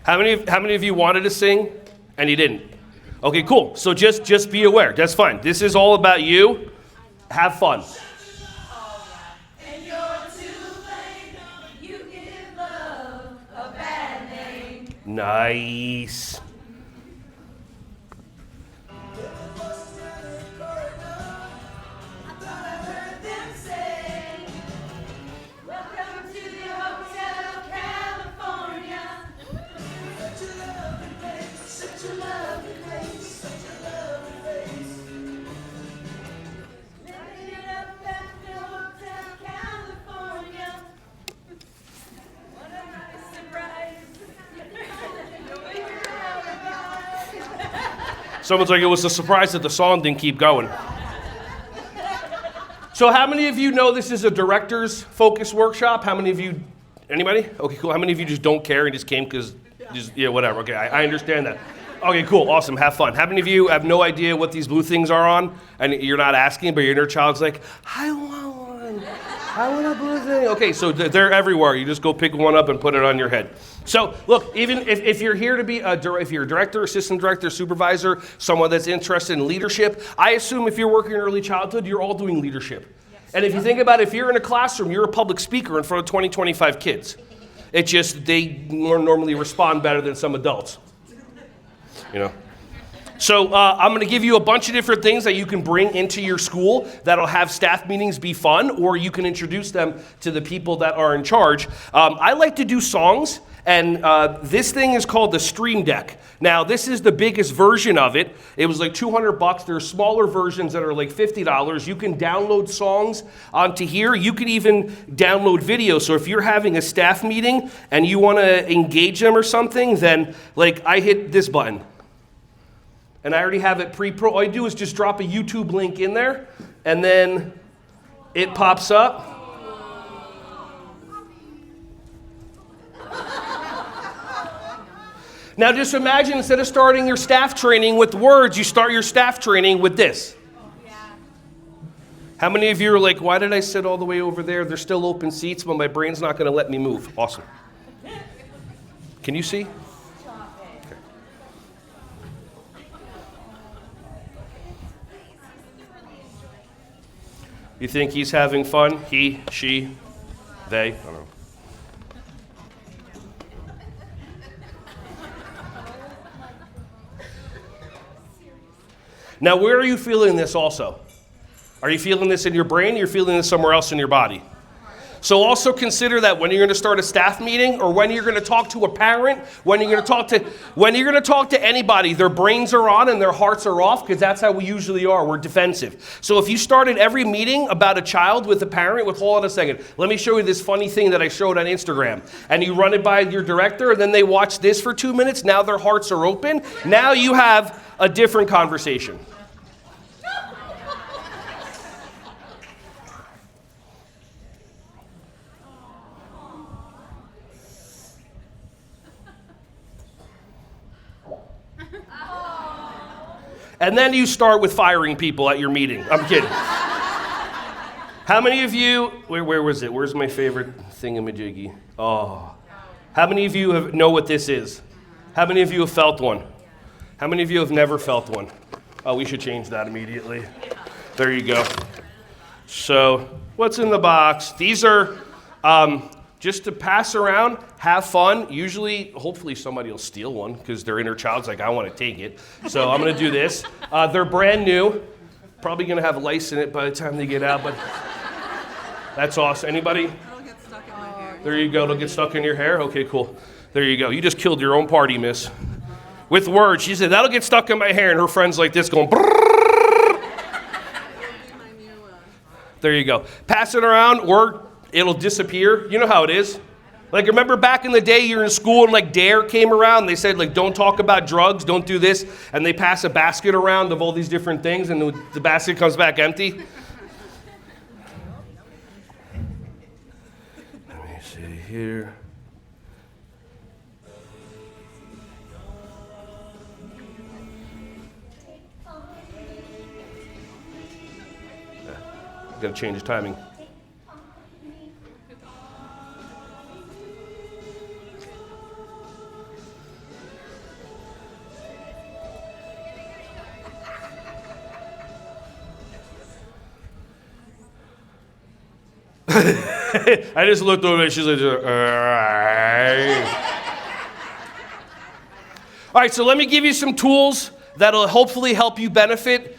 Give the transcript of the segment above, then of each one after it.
How many of you wanted to sing and you didn't? Okay, cool. So just be aware. That's fine. This is all about you. Have fun. Nice. Someone's like, it was a surprise that the song didn't keep going. So how many of you know this is a director's focus workshop? How many of you, anybody? Okay, cool. How many of you just don't care and just came because, whatever. Okay, I understand that. Okay, cool, awesome, have fun. How many of you have no idea what these blue things are on? And you're not asking, but your inner child's like, I want one. I want a blue thing. Okay, so they're everywhere. You just go pick one up and put it on your head. So look, even if you're here to be if you're a director, assistant director, supervisor, someone that's interested in leadership, I assume if you're working in early childhood, you're all doing leadership. Yes. And if you think about it, if you're in a classroom, you're a public speaker in front of 20, 25 kids. It's just they more normally respond better than some adults. You know. So I'm going to give you a bunch of different things that you can bring into your school that'll have staff meetings be fun, or you can introduce them to the people that are in charge. I like to do songs, and this thing is called the Stream Deck. Now, this is the biggest version of it. It was like $200. There's smaller versions that are like $50. You can download songs onto here. You can even download video. So if you're having a staff meeting and you want to engage them or something, then like I hit this button. And I already have it pre-pro. All you do is just drop a YouTube link in there, and then it pops up. Now just imagine instead of starting your staff training with words, you start your staff training with this. How many of you are like, why did I sit all the way over there? There's still open seats, but my brain's not going to let me move. Awesome. Can you see? You think he's having fun? He, she, they, I don't know. Now, where are you feeling this also? Are you feeling this in your brain, or you're feeling this somewhere else in your body? So also consider that when you're going to start a staff meeting, or when you're going to talk to a parent, when you're going to talk to anybody, their brains are on and their hearts are off, because that's how we usually are. We're defensive. So if you started every meeting about a child with a parent, hold on a second, let me show you this funny thing that I showed on Instagram, and you run it by your director, and then they watch this for 2 minutes, now their hearts are open, now you have a different conversation. And then you start with firing people at your meeting. I'm kidding. How many of you, where was it? Where's my favorite thingamajiggy? Oh. How many of you know what this is? How many of you have felt one? How many of you have never felt one? Oh, we should change that immediately. There you go. So, what's in the box? These are just to pass around, have fun. Usually, hopefully somebody will steal one because their inner child's like, I want to take it. So I'm going to do this. They're brand new. Probably going to have lice in it by the time they get out, but that's awesome. Anybody? It'll get stuck in my hair. There you go. It'll get stuck in your hair? Okay, cool. There you go. You just killed your own party, miss. With words. She said, that'll get stuck in my hair, and her friend's like this going, brrrr. There you go. Pass it around, or it'll disappear. You know how it is. Like, remember back in the day, you're in school and like DARE came around. They said, like, don't talk about drugs, don't do this. And they pass a basket around of all these different things, and the basket comes back empty. Let me see here. Got to change the timing. I just looked over and she's like, all right, so let me give you some tools that'll hopefully help you benefit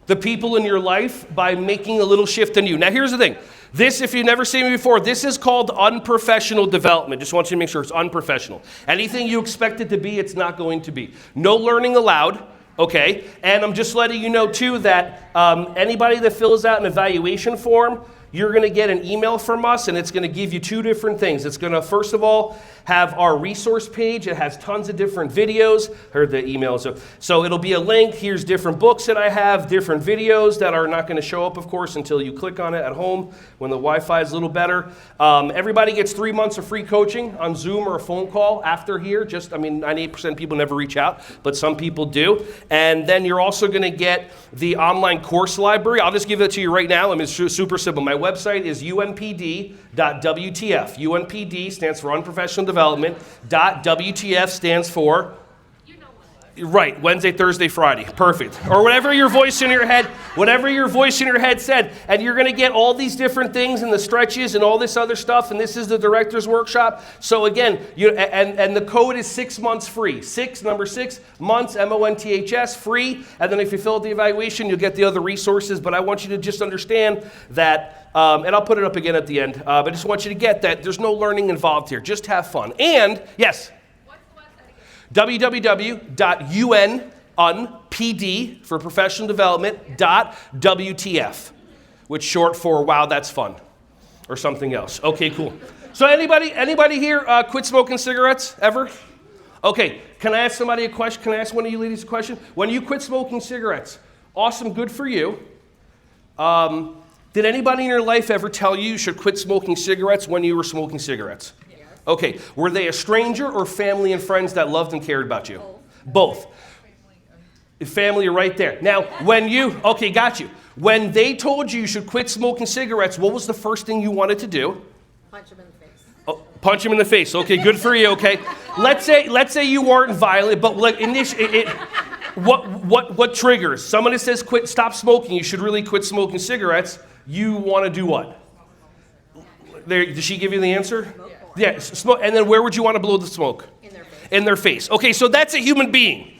the people in your life by making a little shift in you. Now, here's the thing. This, if you've never seen me before, this is called unprofessional development. Just want you to make sure it's unprofessional. Anything you expect it to be, it's not going to be. No learning allowed, okay? And I'm just letting you know, too, that anybody that fills out an evaluation form, you're going to get an email from us, and it's going to give you two different things. It's going to, first of all, have our resource page. It has tons of different videos. Heard the emails. So it'll be a link. Here's different books that I have, different videos that are not going to show up, of course, until you click on it at home when the Wi-Fi is a little better. Everybody gets 3 months of free coaching on Zoom or a phone call after here. 98% of people never reach out, but some people do. And then you're also going to get the online course library. I'll just give it to you right now. I mean, it's super simple. My website is unpd.wtf. UNPD stands for Unprofessional Development. .wtf stands for, right, Wednesday, Thursday, Friday. Perfect. Or whatever your voice in your head said. And you're going to get all these different things and the stretches and all this other stuff. And this is the director's workshop. So again, and the code is 6 months free. Number 6 months, MONTHS, free. And then if you fill out the evaluation, you'll get the other resources. But I want you to just understand that, and I'll put it up again at the end. But I just want you to get that there's no learning involved here. Just have fun. And, yes? www.unpd for professional development .wtf, which short for wow, that's fun, or something else. Okay, cool. So anybody here quit smoking cigarettes ever? Okay, can I ask somebody a question? Can I ask one of you ladies a question? When you quit smoking cigarettes, awesome, good for you. Did anybody in your life ever tell you should quit smoking cigarettes when you were smoking cigarettes? Okay, were they a stranger or family and friends that loved and cared about you? Both. Family right there. Now, okay, got you. When they told you should quit smoking cigarettes, what was the first thing you wanted to do? Punch him in the face. Oh, punch him in the face. Okay, good for you, okay. Let's say you weren't violent, but like what triggers? Someone that says stop smoking, you should really quit smoking cigarettes. You want to do what? Did she give you the answer? Yeah, smoke. And then where would you want to blow the smoke? In their face. In their face. Okay, so that's a human being.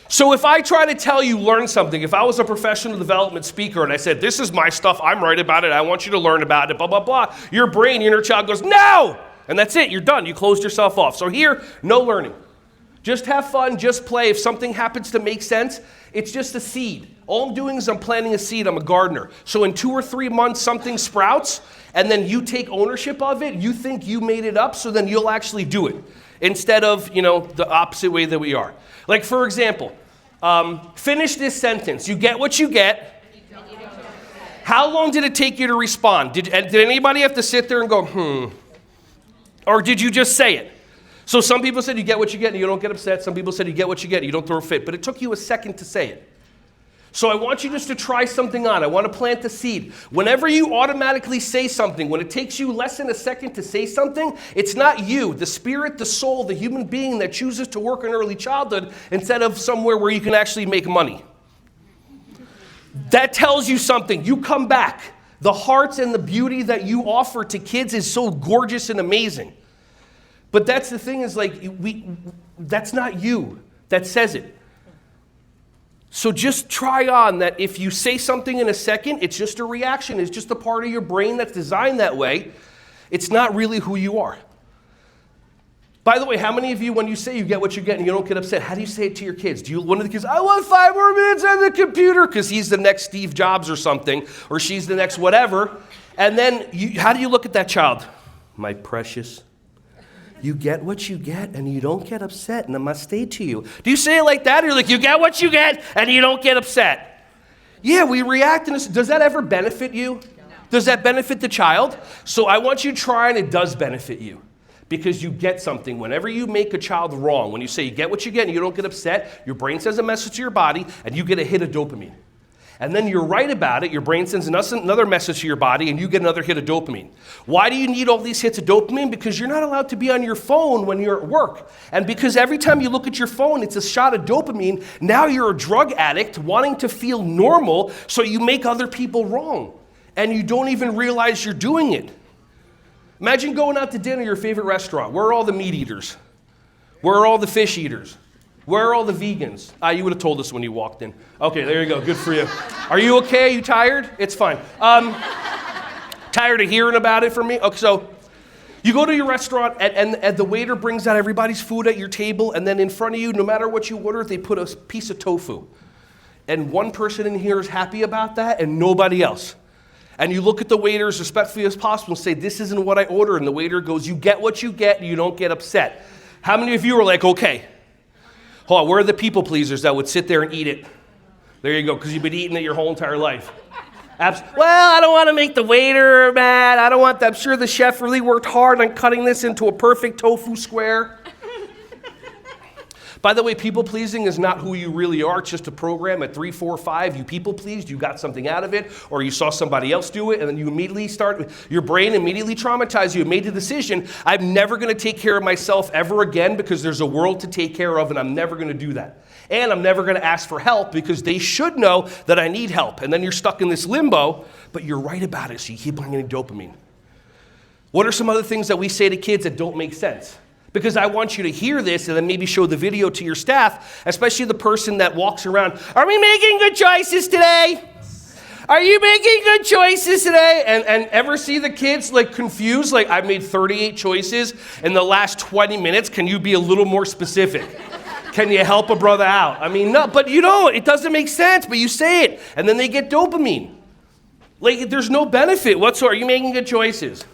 So if I try to tell you learn something, if I was a professional development speaker and I said, this is my stuff, I'm right about it, I want you to learn about it, blah, blah, blah, your brain, your inner child goes, no! And that's it, you're done, you closed yourself off. So here, no learning. Just have fun, just play. If something happens to make sense, it's just a seed. All I'm doing is I'm planting a seed, I'm a gardener. So in 2 or 3 months, something sprouts, and then you take ownership of it, you think you made it up, so then you'll actually do it. Instead of, the opposite way that we are. Like, for example, finish this sentence. You get what you get. How long did it take you to respond? Did anybody have to sit there and go, Or did you just say it? So some people said you get what you get and you don't get upset. Some people said you get what you get and you don't throw a fit. But it took you a second to say it. So I want you just to try something on. I want to plant the seed. Whenever you automatically say something, when it takes you less than a second to say something, it's not you, the spirit, the soul, the human being that chooses to work in early childhood instead of somewhere where you can actually make money. That tells you something. You come back. The hearts and the beauty that you offer to kids is so gorgeous and amazing. But that's the thing is that's not you that says it. So just try on that if you say something in a second, it's just a reaction. It's just a part of your brain that's designed that way. It's not really who you are. By the way, how many of you, when you say you get what you get and you don't get upset, how do you say it to your kids? One of the kids, I want 5 more minutes on the computer because he's the next Steve Jobs or something, or she's the next whatever. And then how do you look at that child? My precious. You get what you get and you don't get upset, namaste to you. Do you say it like that? Or you're like, you get what you get and you don't get upset? Yeah, we react in this. Does that ever benefit you? No. Does that benefit the child? So I want you to try and it does benefit you because you get something. Whenever you make a child wrong, when you say you get what you get and you don't get upset, your brain sends a message to your body and you get a hit of dopamine. And then you're right about it, your brain sends another message to your body and you get another hit of dopamine. Why do you need all these hits of dopamine? Because you're not allowed to be on your phone when you're at work. And because every time you look at your phone, it's a shot of dopamine. Now you're a drug addict wanting to feel normal, so you make other people wrong. and you don't even realize you're doing it. Imagine going out to dinner at your favorite restaurant. Where are all the meat eaters? Where are all the fish eaters? Where are all the vegans? You would have told us when you walked in. Okay, there you go. Good for you. Are you okay? Are you tired? It's fine. Tired of hearing about it from me? Okay, so you go to your restaurant, and the waiter brings out everybody's food at your table, and then in front of you, no matter what you order, they put a piece of tofu. And one person in here is happy about that, and nobody else. And you look at the waiter as respectfully as possible and say, this isn't what I ordered. And the waiter goes, you get what you get, and you don't get upset. How many of you are like, okay, hold on, where are the people pleasers that would sit there and eat it? There you go, because you've been eating it your whole entire life. Well, I don't want to make the waiter mad. I don't want that. I'm sure the chef really worked hard on cutting this into a perfect tofu square. By the way, people-pleasing is not who you really are. It's just a program at 3, 4, 5. You people-pleased, you got something out of it, or you saw somebody else do it, and then you immediately your brain immediately traumatized you and made the decision, I'm never going to take care of myself ever again because there's a world to take care of, and I'm never going to do that. And I'm never going to ask for help because they should know that I need help. And then you're stuck in this limbo, but you're right about it, so you keep on getting dopamine. What are some other things that we say to kids that don't make sense? Because I want you to hear this and then maybe show the video to your staff, especially the person that walks around, are we making good choices today? Are you making good choices today? And ever see the kids like confused, like I've made 38 choices in the last 20 minutes. Can you be a little more specific? Can you help a brother out? I mean, no, but you know, it doesn't make sense, but you say it, and then they get dopamine. Like, there's no benefit whatsoever. Are you making good choices?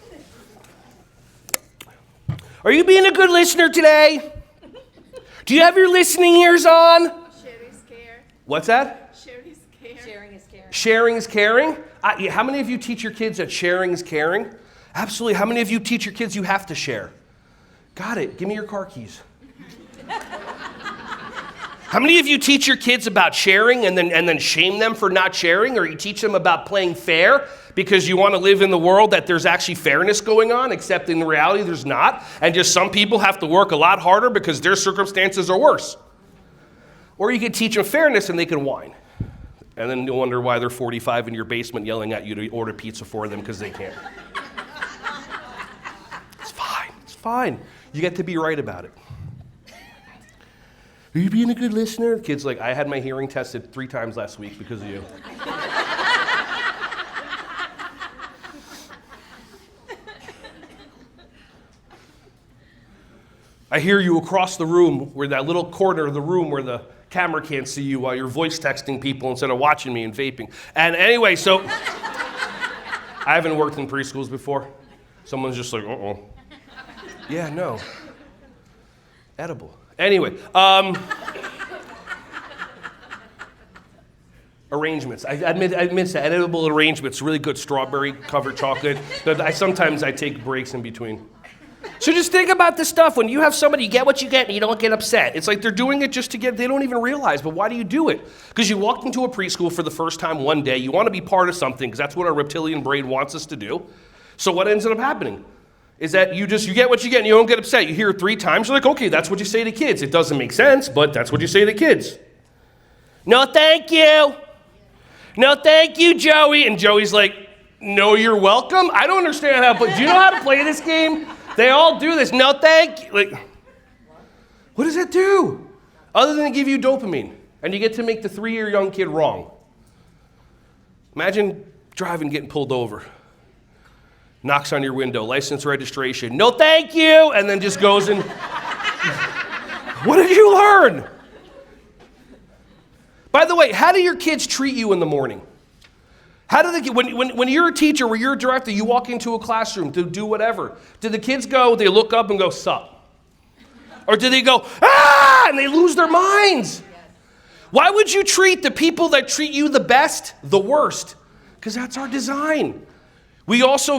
Are you being a good listener today? Do you have your listening ears on? Sharing is care. What's that? Sharing is care. Sharing is caring. Sharing is caring? How many of you teach your kids that sharing is caring? Absolutely. How many of you teach your kids you have to share? Got it. Give me your car keys. How many of you teach your kids about sharing and then shame them for not sharing? Or you teach them about playing fair because you want to live in the world that there's actually fairness going on, except in reality there's not. And just some people have to work a lot harder because their circumstances are worse. Or you could teach them fairness and they can whine. And then you'll wonder why they're 45 in your basement yelling at you to order pizza for them because they can't. It's fine. It's fine. You get to be right about it. Are you being a good listener? The kid's like, I had my hearing tested 3 times last week because of you. I hear you across the room, where that little corner of the room where the camera can't see you while you're voice texting people instead of watching me and vaping. And anyway, so I haven't worked in preschools before. Someone's just like, uh-oh. Yeah, no. Edible. Anyway, arrangements. I admit that edible arrangements, really good strawberry covered chocolate. Sometimes I take breaks in between. So just think about this stuff. When you have somebody, you get what you get and you don't get upset. It's like they're doing it just to get, they don't even realize, but why do you do it? Because you walked into a preschool for the first time one day. You want to be part of something because that's what our reptilian brain wants us to do. So what ends up happening is that you get what you get and you don't get upset. You hear it 3 times, you're like, okay, that's what you say to kids. It doesn't make sense, but that's what you say to kids. No, thank you. No, thank you, Joey. And Joey's like, no, you're welcome. I don't understand how, but do you know how to play this game? They all do this. No, thank you. Like, what does that do? Other than give you dopamine, and you get to make the 3-year young kid wrong. Imagine driving, getting pulled over. Knocks on your window, license, registration. No, thank you, and then just goes and. What did you learn? By the way, how do your kids treat you in the morning? How do they when you're a teacher or you're a director, you walk into a classroom to do whatever? Do the kids go? They look up and go, "Sup," or do they go, "Ah," and they lose their minds? Why would you treat the people that treat you the best the worst? Because that's our design. We also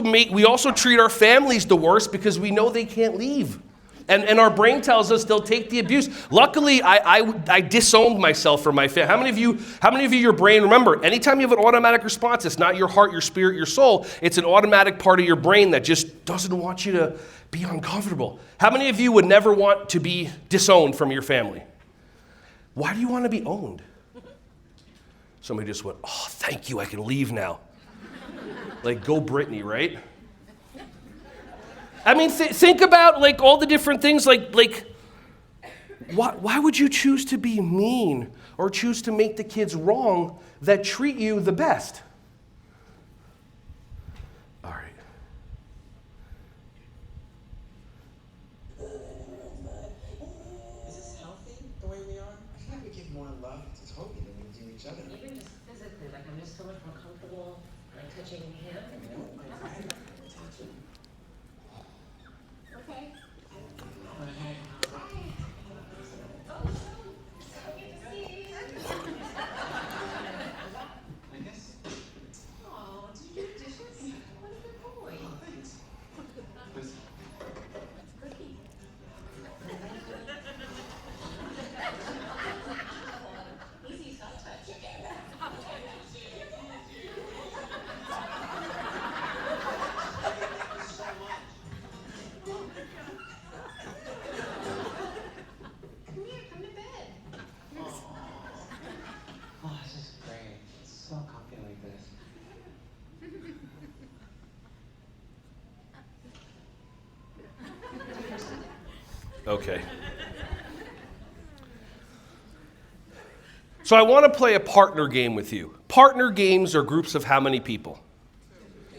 treat our families the worst because we know they can't leave. And our brain tells us they'll take the abuse. Luckily, I disowned myself from my family. How many of you, your brain, remember, anytime you have an automatic response, it's not your heart, your spirit, your soul. It's an automatic part of your brain that just doesn't want you to be uncomfortable. How many of you would never want to be disowned from your family? Why do you want to be owned? Somebody just went, oh, thank you, I can leave now. Like, go Britney, right? I mean, think about like all the different things. Like, why would you choose to be mean or choose to make the kids wrong that treat you the best? All right. Is this healthy, the way we are? I feel like we give more love to Toby than we do each other. Even just physically, like I'm just so much more comfortable like touching him. Okay. I guess. Oh, did you do the dishes? What a good boy. Oh, thanks. But Cookie. Easy soft touch. Come here, come to bed. oh, this is great. It's so comfy like this. Okay. So I want to play a partner game with you. Partner games are groups of how many people?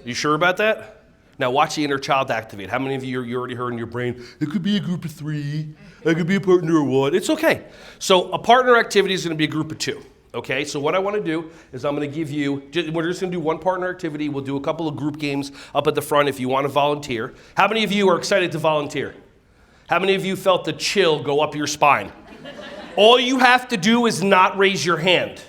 You sure about that? Now watch the inner child activate. How many of you already heard in your brain, it could be a group of 3, it could be a partner of 1. It's okay. So a partner activity is going to be a group of 2. Okay, so what I want to do is I'm going to give you, we're just going to do one partner activity. We'll do a couple of group games up at the front if you want to volunteer. How many of you are excited to volunteer? How many of you felt the chill go up your spine? All you have to do is not raise your hand.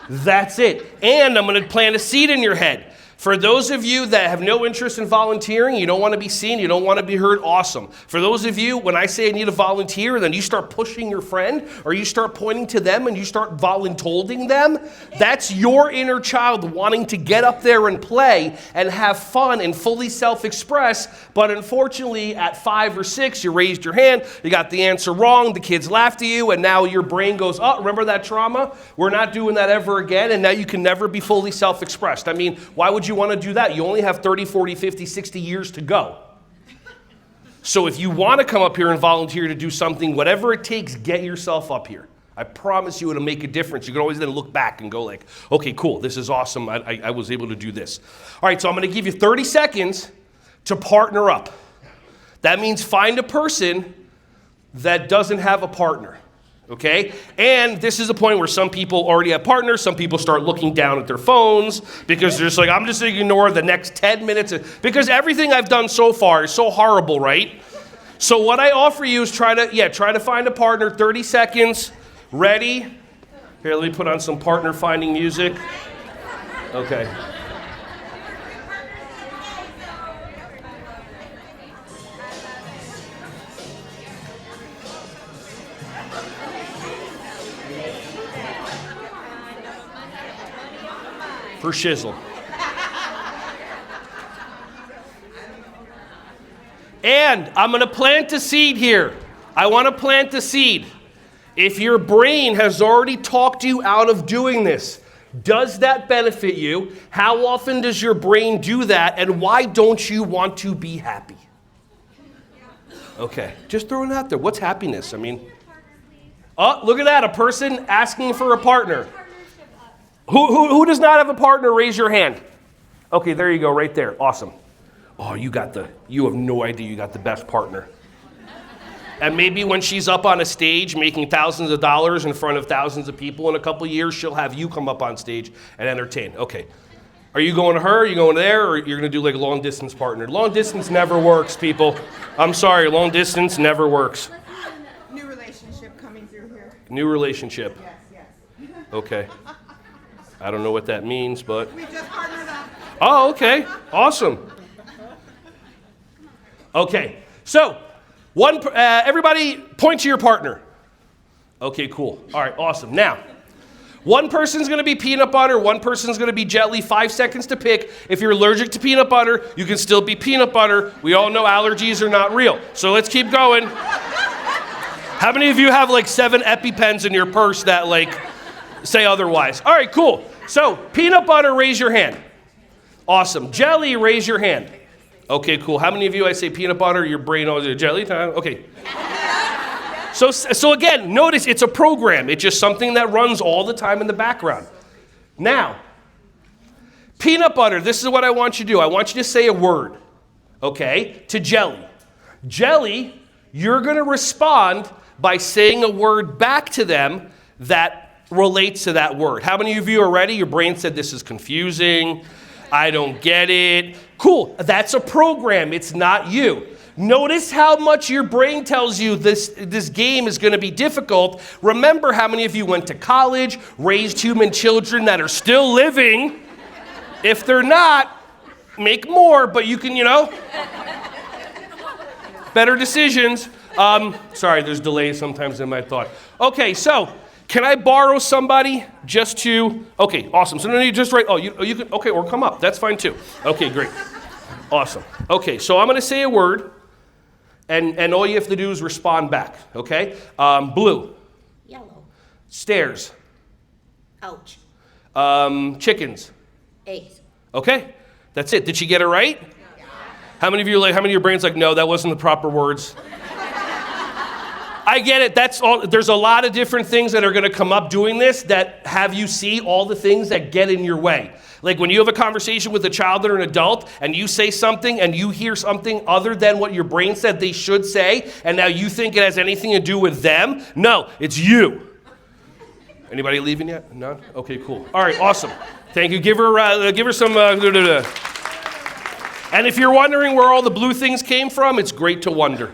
That's it. And I'm going to plant a seed in your head. For those of you that have no interest in volunteering, you don't want to be seen, you don't want to be heard, awesome. For those of you, when I say I need a volunteer, then you start pushing your friend, or you start pointing to them and you start voluntolding them, that's your inner child wanting to get up there and play and have fun and fully self-express. But unfortunately, at 5 or 6, you raised your hand, you got the answer wrong, the kids laughed at you, and now your brain goes, oh, remember that trauma? We're not doing that ever again, and now you can never be fully self-expressed. I mean, why would you want to do that? You only have 30, 40, 50, 60 years to go. So if you want to come up here and volunteer to do something, whatever it takes, get yourself up here. I promise you it'll make a difference. You can always then look back and go like, okay, cool, this is awesome. I was able to do this. All right, so I'm going to give you 30 seconds to partner up. That means find a person that doesn't have a partner. Okay? And this is a point where some people already have partners. Some people start looking down at their phones because they're just like, I'm just going to ignore the next 10 minutes. Because everything I've done so far is so horrible, right? So what I offer you is try to find a partner. 30 seconds. Ready? Here, let me put on some partner finding music. Okay. For shizzle. And I'm going to plant a seed here. I want to plant a seed. If your brain has already talked you out of doing this, does that benefit you? How often does your brain do that? And why don't you want to be happy? Okay, just throwing it out there. What's happiness? I mean, oh, look at that. A person asking for a partner. Who does not have a partner? Raise your hand. Okay, there you go, right there. Awesome. Oh, you have no idea you got the best partner. And maybe when she's up on a stage making thousands of dollars in front of thousands of people in a couple of years, she'll have you come up on stage and entertain. Okay. Are you going to her? Are you going there? Or you're going to do like a long distance partner? Long distance never works, people. I'm sorry, long distance never works. New relationship coming through here. New relationship. Yes. Okay. I don't know what that means, but... We just partnered up. Oh, okay. Awesome. Okay. So, everybody point to your partner. Okay, cool. All right, awesome. Now, one person's going to be peanut butter, one person's going to be jelly, 5 seconds to pick. If you're allergic to peanut butter, you can still be peanut butter. We all know allergies are not real. So let's keep going. How many of you have like 7 EpiPens in your purse that like say otherwise? All right, cool. So peanut butter, raise your hand. Awesome. Jelly, raise your hand. Okay, cool. How many of you, I say peanut butter, your brain always jelly time? Okay. So again, notice it's a program. It's just something that runs all the time in the background. Now, peanut butter, this is what I want you to do. I want you to say a word, okay, to jelly. Jelly, you're going to respond by saying a word back to them that relates to that word. How many of you are ready? Your brain said this is confusing. I don't get it. Cool. That's a program. It's not you. Notice how much your brain tells you this game is going to be difficult. Remember how many of you went to college, raised human children that are still living. If they're not, make more, but you can, better decisions. Sorry, there's delays sometimes in my thought. Okay, so can I borrow somebody just to, okay, awesome. So no, you just write, you can, okay, or come up. That's fine too. Okay, great. Awesome. Okay, so I'm going to say a word. And all you have to do is respond back, okay? Blue. Yellow. Stairs. Ouch. Chickens. Eggs. Okay, that's it. Did she get it right? Yeah. How many of your brains like, no, that wasn't the proper words? I get it. That's all. There's a lot of different things that are going to come up doing this that have you see all the things that get in your way. Like when you have a conversation with a child or an adult and you say something and you hear something other than what your brain said they should say, and now you think it has anything to do with them. No, it's you. Anybody leaving yet? None? Okay, cool. All right, awesome. Thank you. Give her some. And if you're wondering where all the blue things came from, it's great to wonder.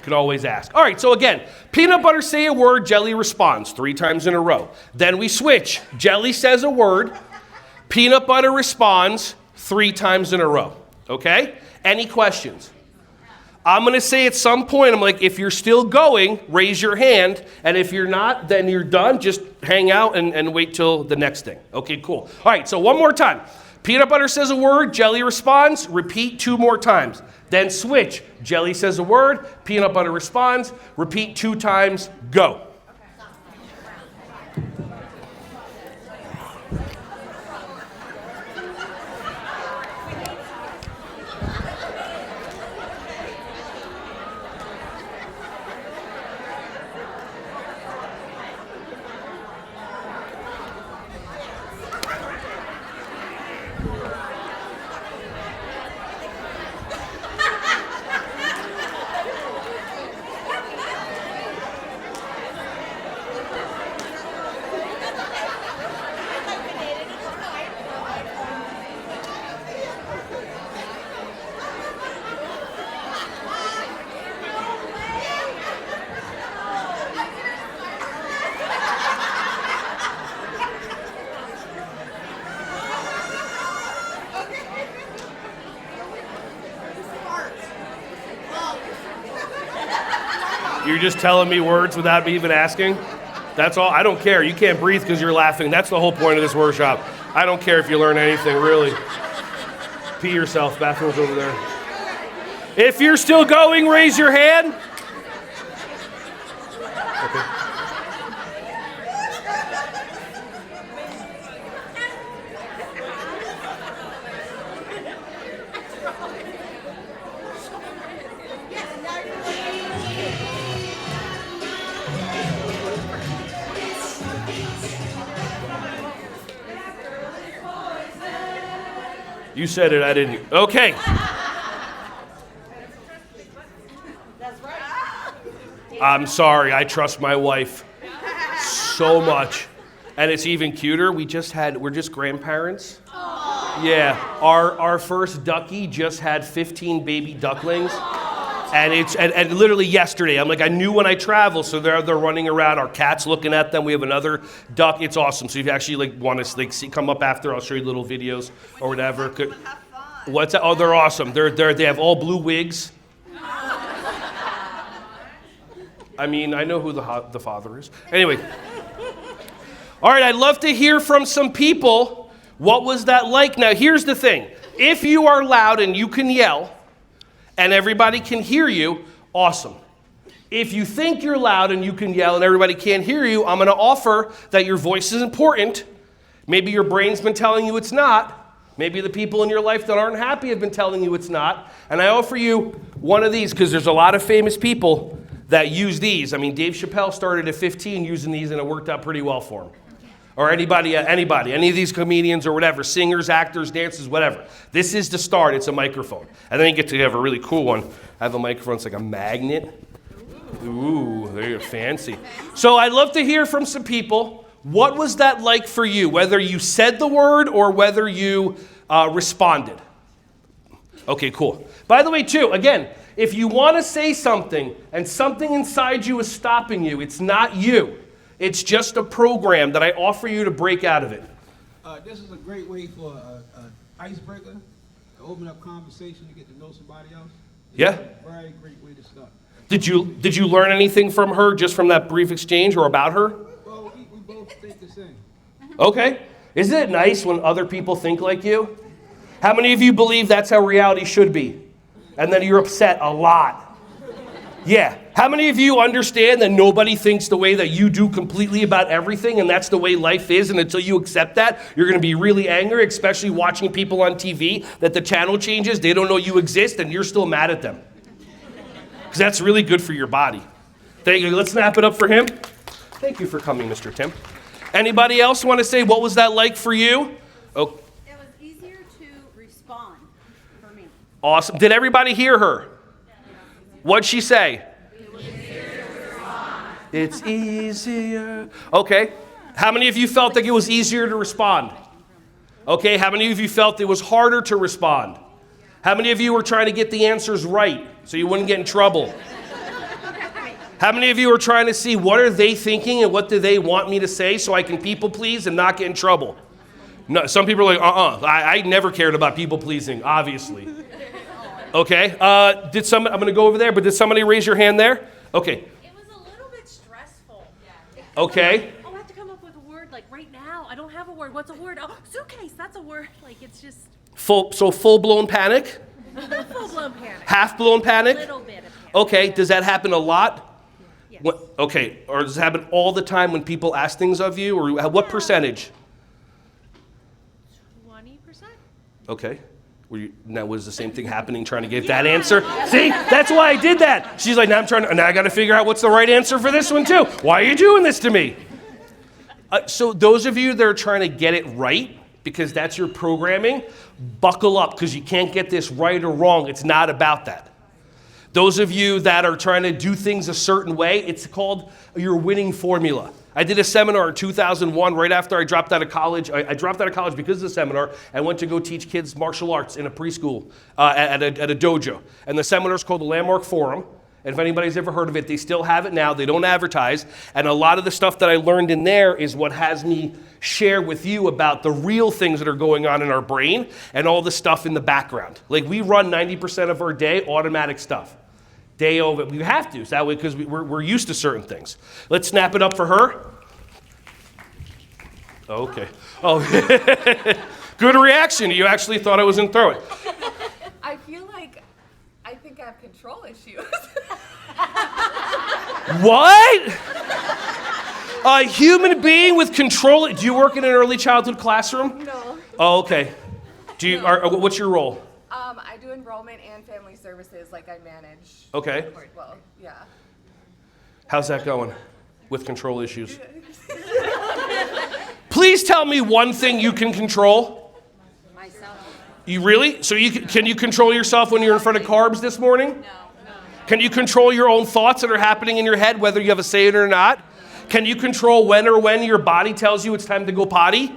Can always ask. All right, so again, peanut butter say a word, jelly responds 3 times in a row. Then we switch. Jelly says a word, peanut butter responds 3 times in a row. Okay? Any questions? I'm going to say at some point, I'm like, if you're still going, raise your hand. And if you're not, then you're done. Just hang out and wait till the next thing. Okay, cool. All right, so one more time. Peanut butter says a word, jelly responds, repeat 2 more times. Then switch. Jelly says a word, peanut butter responds, repeat 2 times, go. You're just telling me words without me even asking? That's all? I don't care. You can't breathe because you're laughing. That's the whole point of this workshop. I don't care if you learn anything, really. Pee yourself. Bathroom's over there. If you're still going, raise your hand. Okay. You said it, I didn't. Okay. I'm sorry, I trust my wife so much. And it's even cuter. We're just grandparents. Yeah, our first ducky just had 15 baby ducklings. And literally yesterday, I'm like, I knew when I travel, so they're running around. Our cat's looking at them. We have another duck. It's awesome. So if you actually want to see, come up after, I'll show you little videos or whatever. What's that? Oh, they're awesome. They have all blue wigs. I mean, I know who the father is. Anyway. All right, I'd love to hear from some people. What was that like? Now, here's the thing. If you are loud and you can yell, and everybody can hear you, awesome. If you think you're loud and you can yell and everybody can't hear you, I'm going to offer that your voice is important. Maybe your brain's been telling you it's not. Maybe the people in your life that aren't happy have been telling you it's not. And I offer you one of these because there's a lot of famous people that use these. I mean, Dave Chappelle started at 15 using these and it worked out pretty well for him. Or anybody, any of these comedians or whatever, singers, actors, dancers, whatever. This is the start. It's a microphone. And then you get to have a really cool one. I have a microphone. It's like a magnet. Ooh, they're fancy. So I'd love to hear from some people. What was that like for you, whether you said the word or whether you responded? Okay, cool. By the way, too, again, if you want to say something and something inside you is stopping you, it's not you. It's just a program that I offer you to break out of it. This is a great way for an icebreaker, to open up conversation, to get to know somebody else. Yeah? It's a very great way to start. Did you learn anything from her just from that brief exchange or about her? Well, we both think the same. Okay. Isn't it nice when other people think like you? How many of you believe that's how reality should be? And then you're upset a lot. Yeah. How many of you understand that nobody thinks the way that you do completely about everything, and that's the way life is, and until you accept that, you're going to be really angry, especially watching people on TV, that the channel changes, they don't know you exist, and you're still mad at them. Because that's really good for your body. Thank you. Let's snap it up for him. Thank you for coming, Mr. Tim. Anybody else want to say, what was that like for you? Oh. It was easier to respond for me. Awesome. Did everybody hear her? What'd she say? It's easier. Okay. How many of you felt like it was easier to respond? Okay. How many of you felt it was harder to respond? How many of you were trying to get the answers right so you wouldn't get in trouble? How many of you are trying to see what are they thinking and what do they want me to say so I can people please and not get in trouble? No, some people are like, I never cared about people pleasing, obviously. Okay, I'm going to go over there, but did somebody raise your hand there? Okay. It was a little bit stressful. Okay. Oh, I have to come up with a word like right now. I don't have a word. What's a word? Oh, suitcase. That's a word. Like it's just Full-blown panic? full-blown panic. Half-blown panic? A little bit of panic. Okay, does that happen a lot? Yes. Okay, or does it happen all the time when people ask things of you, or what percentage? 20%? Okay. Now was the same thing happening trying to get that answer? See, that's why I did that. She's like, now I got to figure out what's the right answer for this one too. Why are you doing this to me? So those of you that are trying to get it right, because that's your programming, buckle up because you can't get this right or wrong. It's not about that. Those of you that are trying to do things a certain way, it's called your winning formula. I did a seminar in 2001 right after I dropped out of college. I dropped out of college because of the seminar. I went to go teach kids martial arts in a preschool at a dojo. And the seminar is called the Landmark Forum. And if anybody's ever heard of it, they still have it now. They don't advertise. And a lot of the stuff that I learned in there is what has me share with you about the real things that are going on in our brain and all the stuff in the background. Like we run 90% of our day automatic stuff. Day over, we have to, so that way because we're used to certain things. Let's snap it up for her. Okay. Oh, good reaction. You actually thought I was going to throw it. I feel like I think I have control issues. What? A human being with control. Do you work in an early childhood classroom? No. Oh, okay. What's your role? I do enrollment and family services, like I manage. Okay. Well, yeah. How's that going with control issues? Please tell me one thing you can control. Myself. You really? So can you control yourself when you're in front of carbs this morning? No. Can you control your own thoughts that are happening in your head, whether you have a say in it or not? Can you control when your body tells you it's time to go potty?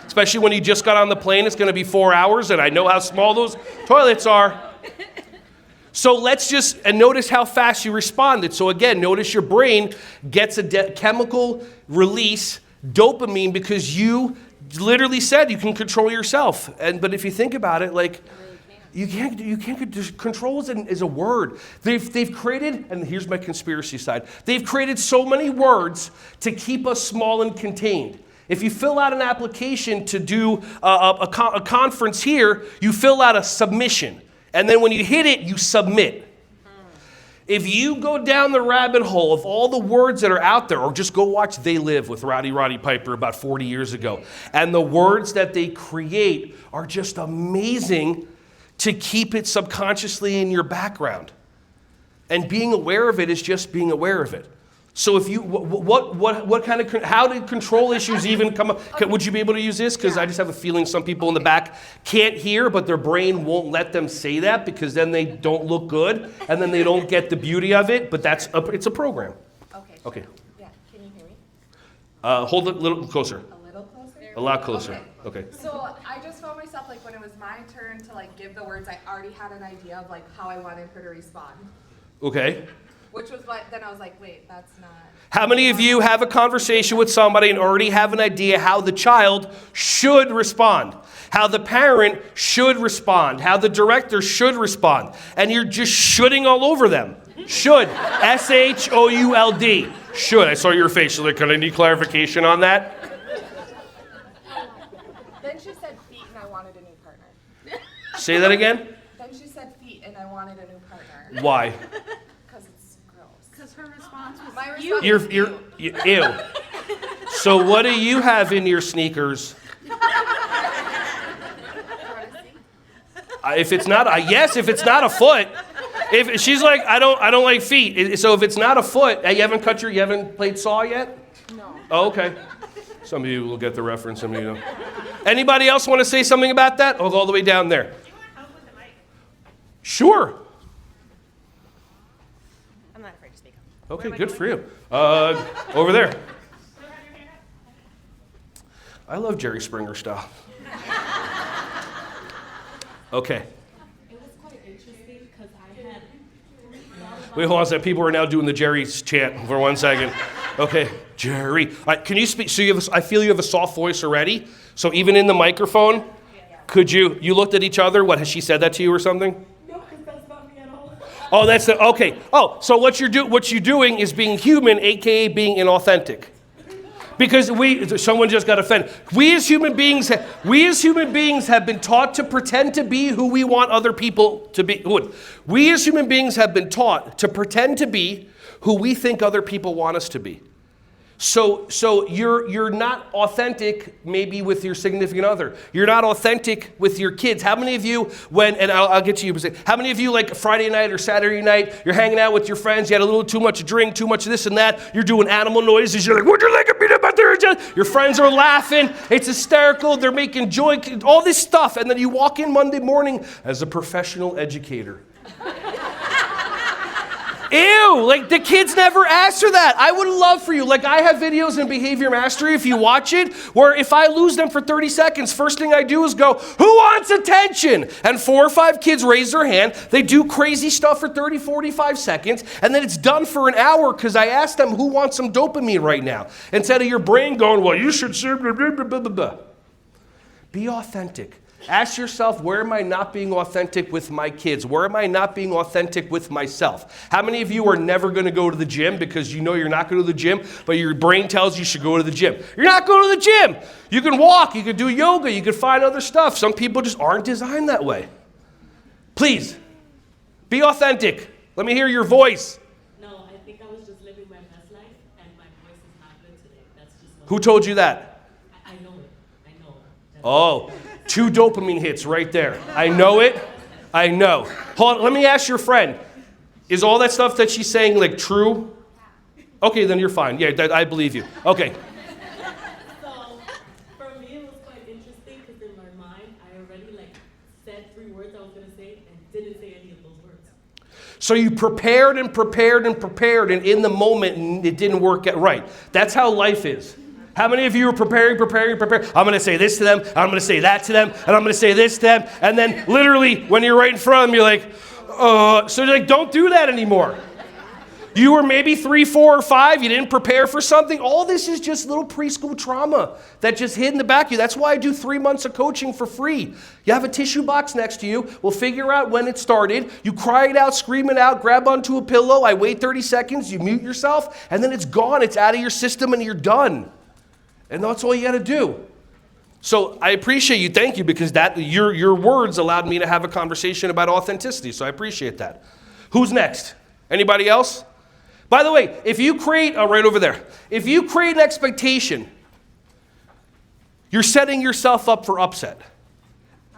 Especially when you just got on the plane, it's going to be 4 hours, and I know how small those toilets are. So let's and notice how fast you responded. So again, notice your brain gets a chemical release, dopamine, because you literally said you can control yourself. But if you think about it, like, you can't, control is a word. They've created, and here's my conspiracy side, they've created so many words to keep us small and contained. If you fill out an application to do a conference here, you fill out a submission. And then when you hit it, you submit. If you go down the rabbit hole of all the words that are out there, or just go watch They Live with Roddy Piper about 40 years ago, and the words that they create are just amazing to keep it subconsciously in your background. And being aware of it is just being aware of it. So if you, what kind of, how did control issues even come up? Would you be able to use this? Because I just have a feeling some people in the back can't hear, but their brain won't let them say that because then they don't look good and then they don't get the beauty of it. But it's a program. Okay. Okay. Yeah, can you hear me? Hold it a little closer. A little closer? A lot closer. Okay. So I just found myself, like, when it was my turn to, like, give the words, I already had an idea of, like, how I wanted her to respond. Okay. Which was what, then I was like, wait, that's not. How many of you have a conversation with somebody and already have an idea how the child should respond? How the parent should respond? How the director should respond? And you're just shoulding all over them. Should. S-H-O-U-L-D. Should. I saw your face. So like, can I need clarification on that? Then she said feet and I wanted a new partner. Say that again? Then she said feet and I wanted a new partner. Why? Because it's gross. Because her response was My response You're was ew. So what do you have in your sneakers? If it's not yes, if it's not a foot. If she's like, I don't like feet. So if it's not a foot, you haven't played Saw yet? No. Oh, okay. Some of you will get the reference, some of you don't. Anybody else want to say something about that? I'll go all the way down there. Sure. I'm not afraid to speak up. Okay, good for you. Over there. I love Jerry Springer style. Okay. It was quite interesting because I had. Wait, hold on a second. People are now doing the Jerry's chant for 1 second. Okay, Jerry. All right, can you speak? So I feel you have a soft voice already. So even in the microphone, could you looked at each other? What, has she said that to you or something? No, because that's not me at all. Oh, that's the, okay. Oh, so what you're doing is being human, AKA being inauthentic. Because someone just got offended. We as human beings have been taught to pretend to be who we want other people to be. We as human beings have been taught to pretend to be who we think other people want us to be. So you're not authentic maybe with your significant other. You're not authentic with your kids. How many of you and I'll get to you, but how many of you like Friday night or Saturday night, you're hanging out with your friends, you had a little too much to drink, too much of this and that, you're doing animal noises, you're like, would you like a peanut butter? Your friends are laughing, it's hysterical, they're making joy, all this stuff, and then you walk in Monday morning as a professional educator. Ew, like the kids never asked for that. I would love for you, like I have videos in Behavior Mastery, if you watch it, where if I lose them for 30 seconds, first thing I do is go, who wants attention? And 4 or 5 kids raise their hand, they do crazy stuff for 30, 45 seconds, and then it's done for an hour because I asked them who wants some dopamine right now. Instead of your brain going, well, you should say blah, blah, blah, blah, blah. Be authentic. Ask yourself, where am I not being authentic with my kids? Where am I not being authentic with myself? How many of you are never going to go to the gym because you know you're not going to the gym, but your brain tells you should go to the gym? You're not going to the gym. You can walk, you can do yoga, you can find other stuff. Some people just aren't designed that way. Please, be authentic. Let me hear your voice. No, I think I was just living my best life, and my voice is not good today. That's just. Who told you that? I know it. I know. Oh, 2 dopamine hits right there. I know it. I know. Hold on, let me ask your friend. Is all that stuff that she's saying like true? Okay, then you're fine. Yeah, I believe you. Okay. So, for me, it was quite interesting because in my mind, I already like said 3 words I was going to say and didn't say any of those words. So you prepared and prepared and prepared, and in the moment, it didn't work out right. That's how life is. How many of you are preparing? I'm going to say this to them, I'm going to say that to them, and I'm going to say this to them. And then literally, when you're right in front of them, you're like, so you're like, don't do that anymore. You were maybe 3, 4, or 5. You didn't prepare for something. All this is just little preschool trauma that just hid in the back of you. That's why I do 3 months of coaching for free. You have a tissue box next to you. We'll figure out when it started. You cry it out, scream it out, grab onto a pillow. I wait 30 seconds. You mute yourself, and then it's gone. It's out of your system, and you're done. And that's all you got to do. So I appreciate you. Thank you, because your words allowed me to have a conversation about authenticity. So I appreciate that. Who's next? Anybody else? By the way, if you create, right over there, if you create an expectation, you're setting yourself up for upset.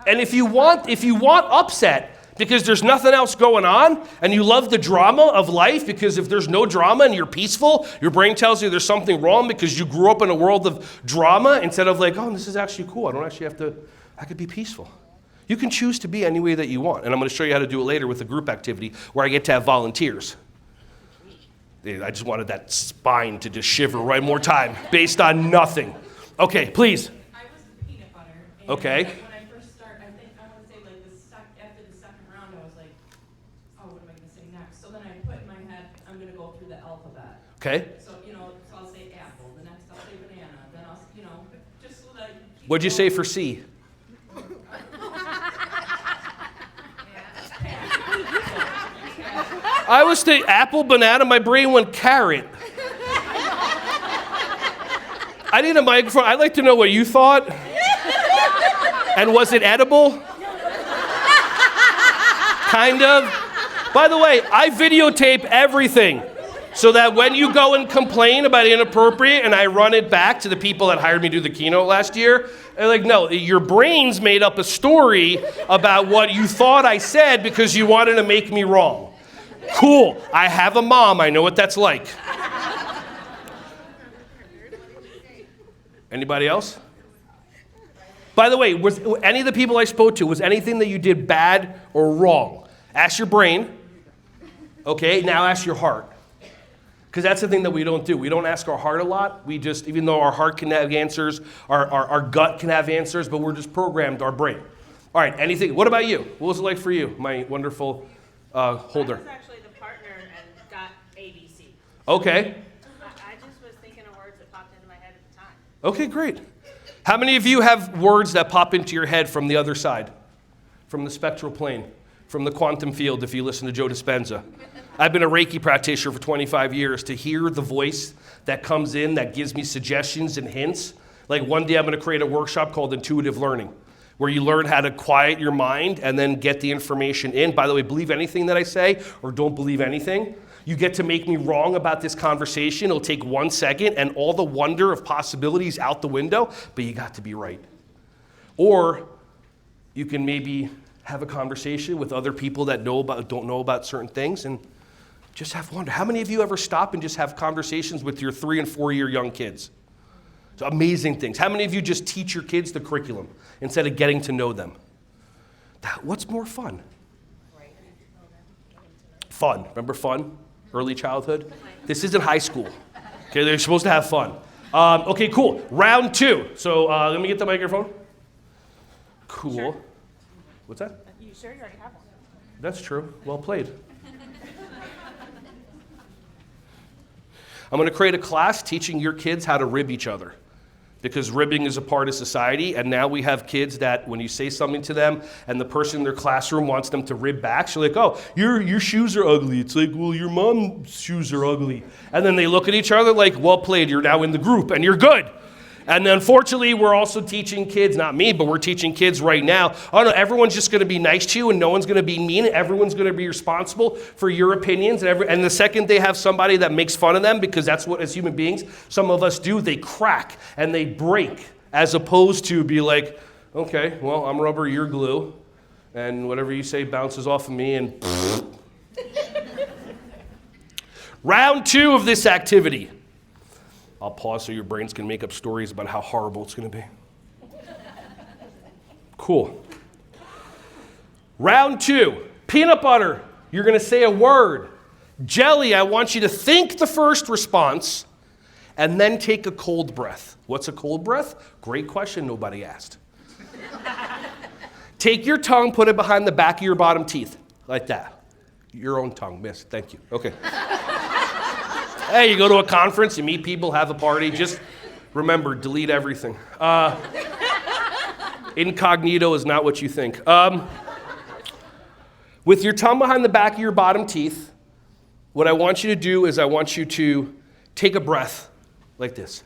And if you want upset because there's nothing else going on and you love the drama of life, because if there's no drama and you're peaceful, your brain tells you there's something wrong because you grew up in a world of drama instead of like, oh, this is actually cool. I don't actually have to, I could be peaceful. You can choose to be any way that you want. And I'm going to show you how to do it later with a group activity where I get to have volunteers. I just wanted that spine to just shiver one more time based on nothing. Okay, please. I was peanut butter. And Okay. When I first started, I want to say like after the second round, I was like, oh, what am I going to say next? So then I put in my head, I'm going to go through the alphabet. Okay. So, so I'll say apple, the next I'll say banana, then I'll, just so that I keep What'd you say going. for C? I was thinking apple, banana, my brain went carrot. I need a microphone. I'd like to know what you thought. And was it edible? Kind of. By the way, I videotape everything so that when you go and complain about inappropriate and I run it back to the people that hired me to do the keynote last year, they're like, no, your brain's made up a story about what you thought I said because you wanted to make me wrong. Cool. I have a mom. I know what that's like. Anybody else? By the way, was any of the people I spoke to, was anything that you did bad or wrong? Ask your brain. Okay, now ask your heart. Because that's the thing that we don't do. We don't ask our heart a lot. We just, even though our heart can have answers, our gut can have answers, but we're just programmed our brain. All right, anything. What about you? What was it like for you, my wonderful holder? I was actually the partner and got ABC. Okay. I just was thinking of words that popped into my head at the time. Okay, great. How many of you have words that pop into your head from the other side? From the spectral plane? From the quantum field, if you listen to Joe Dispenza? I've been a Reiki practitioner for 25 years. To hear the voice that comes in that gives me suggestions and hints. Like one day I'm going to create a workshop called Intuitive Learning, where you learn how to quiet your mind and then get the information in. By the way, believe anything that I say or don't believe anything. You get to make me wrong about this conversation. It'll take 1 second and all the wonder of possibilities out the window, but you got to be right. Or you can maybe have a conversation with other people that don't know about certain things and just have wonder. How many of you ever stop and just have conversations with your 3 and 4 year young kids? It's amazing things. How many of you just teach your kids the curriculum instead of getting to know them? What's more fun? Fun. Remember fun? Early childhood? This isn't high school. Okay, they're supposed to have fun. Okay, cool. Round 2. So let me get the microphone. Cool. Sure. What's that? You sure you already have one? That's true. Well played. I'm going to create a class teaching your kids how to rib each other, because ribbing is a part of society, and now we have kids that when you say something to them and the person in their classroom wants them to rib back, so like, oh, your shoes are ugly. It's like, well, your mom's shoes are ugly. And then they look at each other like, well played, you're now in the group and you're good. And unfortunately, we're also teaching kids, not me, but we're teaching kids right now, oh no, everyone's just going to be nice to you and no one's going to be mean. Everyone's going to be responsible for your opinions. And the second they have somebody that makes fun of them, because that's what, as human beings, some of us do, they crack and they break, as opposed to be like, okay, well, I'm rubber, you're glue, and whatever you say bounces off of me and Round 2 of this activity. I'll pause so your brains can make up stories about how horrible it's going to be. Cool. Round 2, peanut butter. You're going to say a word. Jelly, I want you to think the first response and then take a cold breath. What's a cold breath? Great question, nobody asked. Take your tongue, put it behind the back of your bottom teeth, like that. Your own tongue, miss. Thank you. Okay. Hey, you go to a conference, you meet people, have a party, just remember, delete everything. Incognito is not what you think. With your tongue behind the back of your bottom teeth, what I want you to do is I want you to take a breath like this.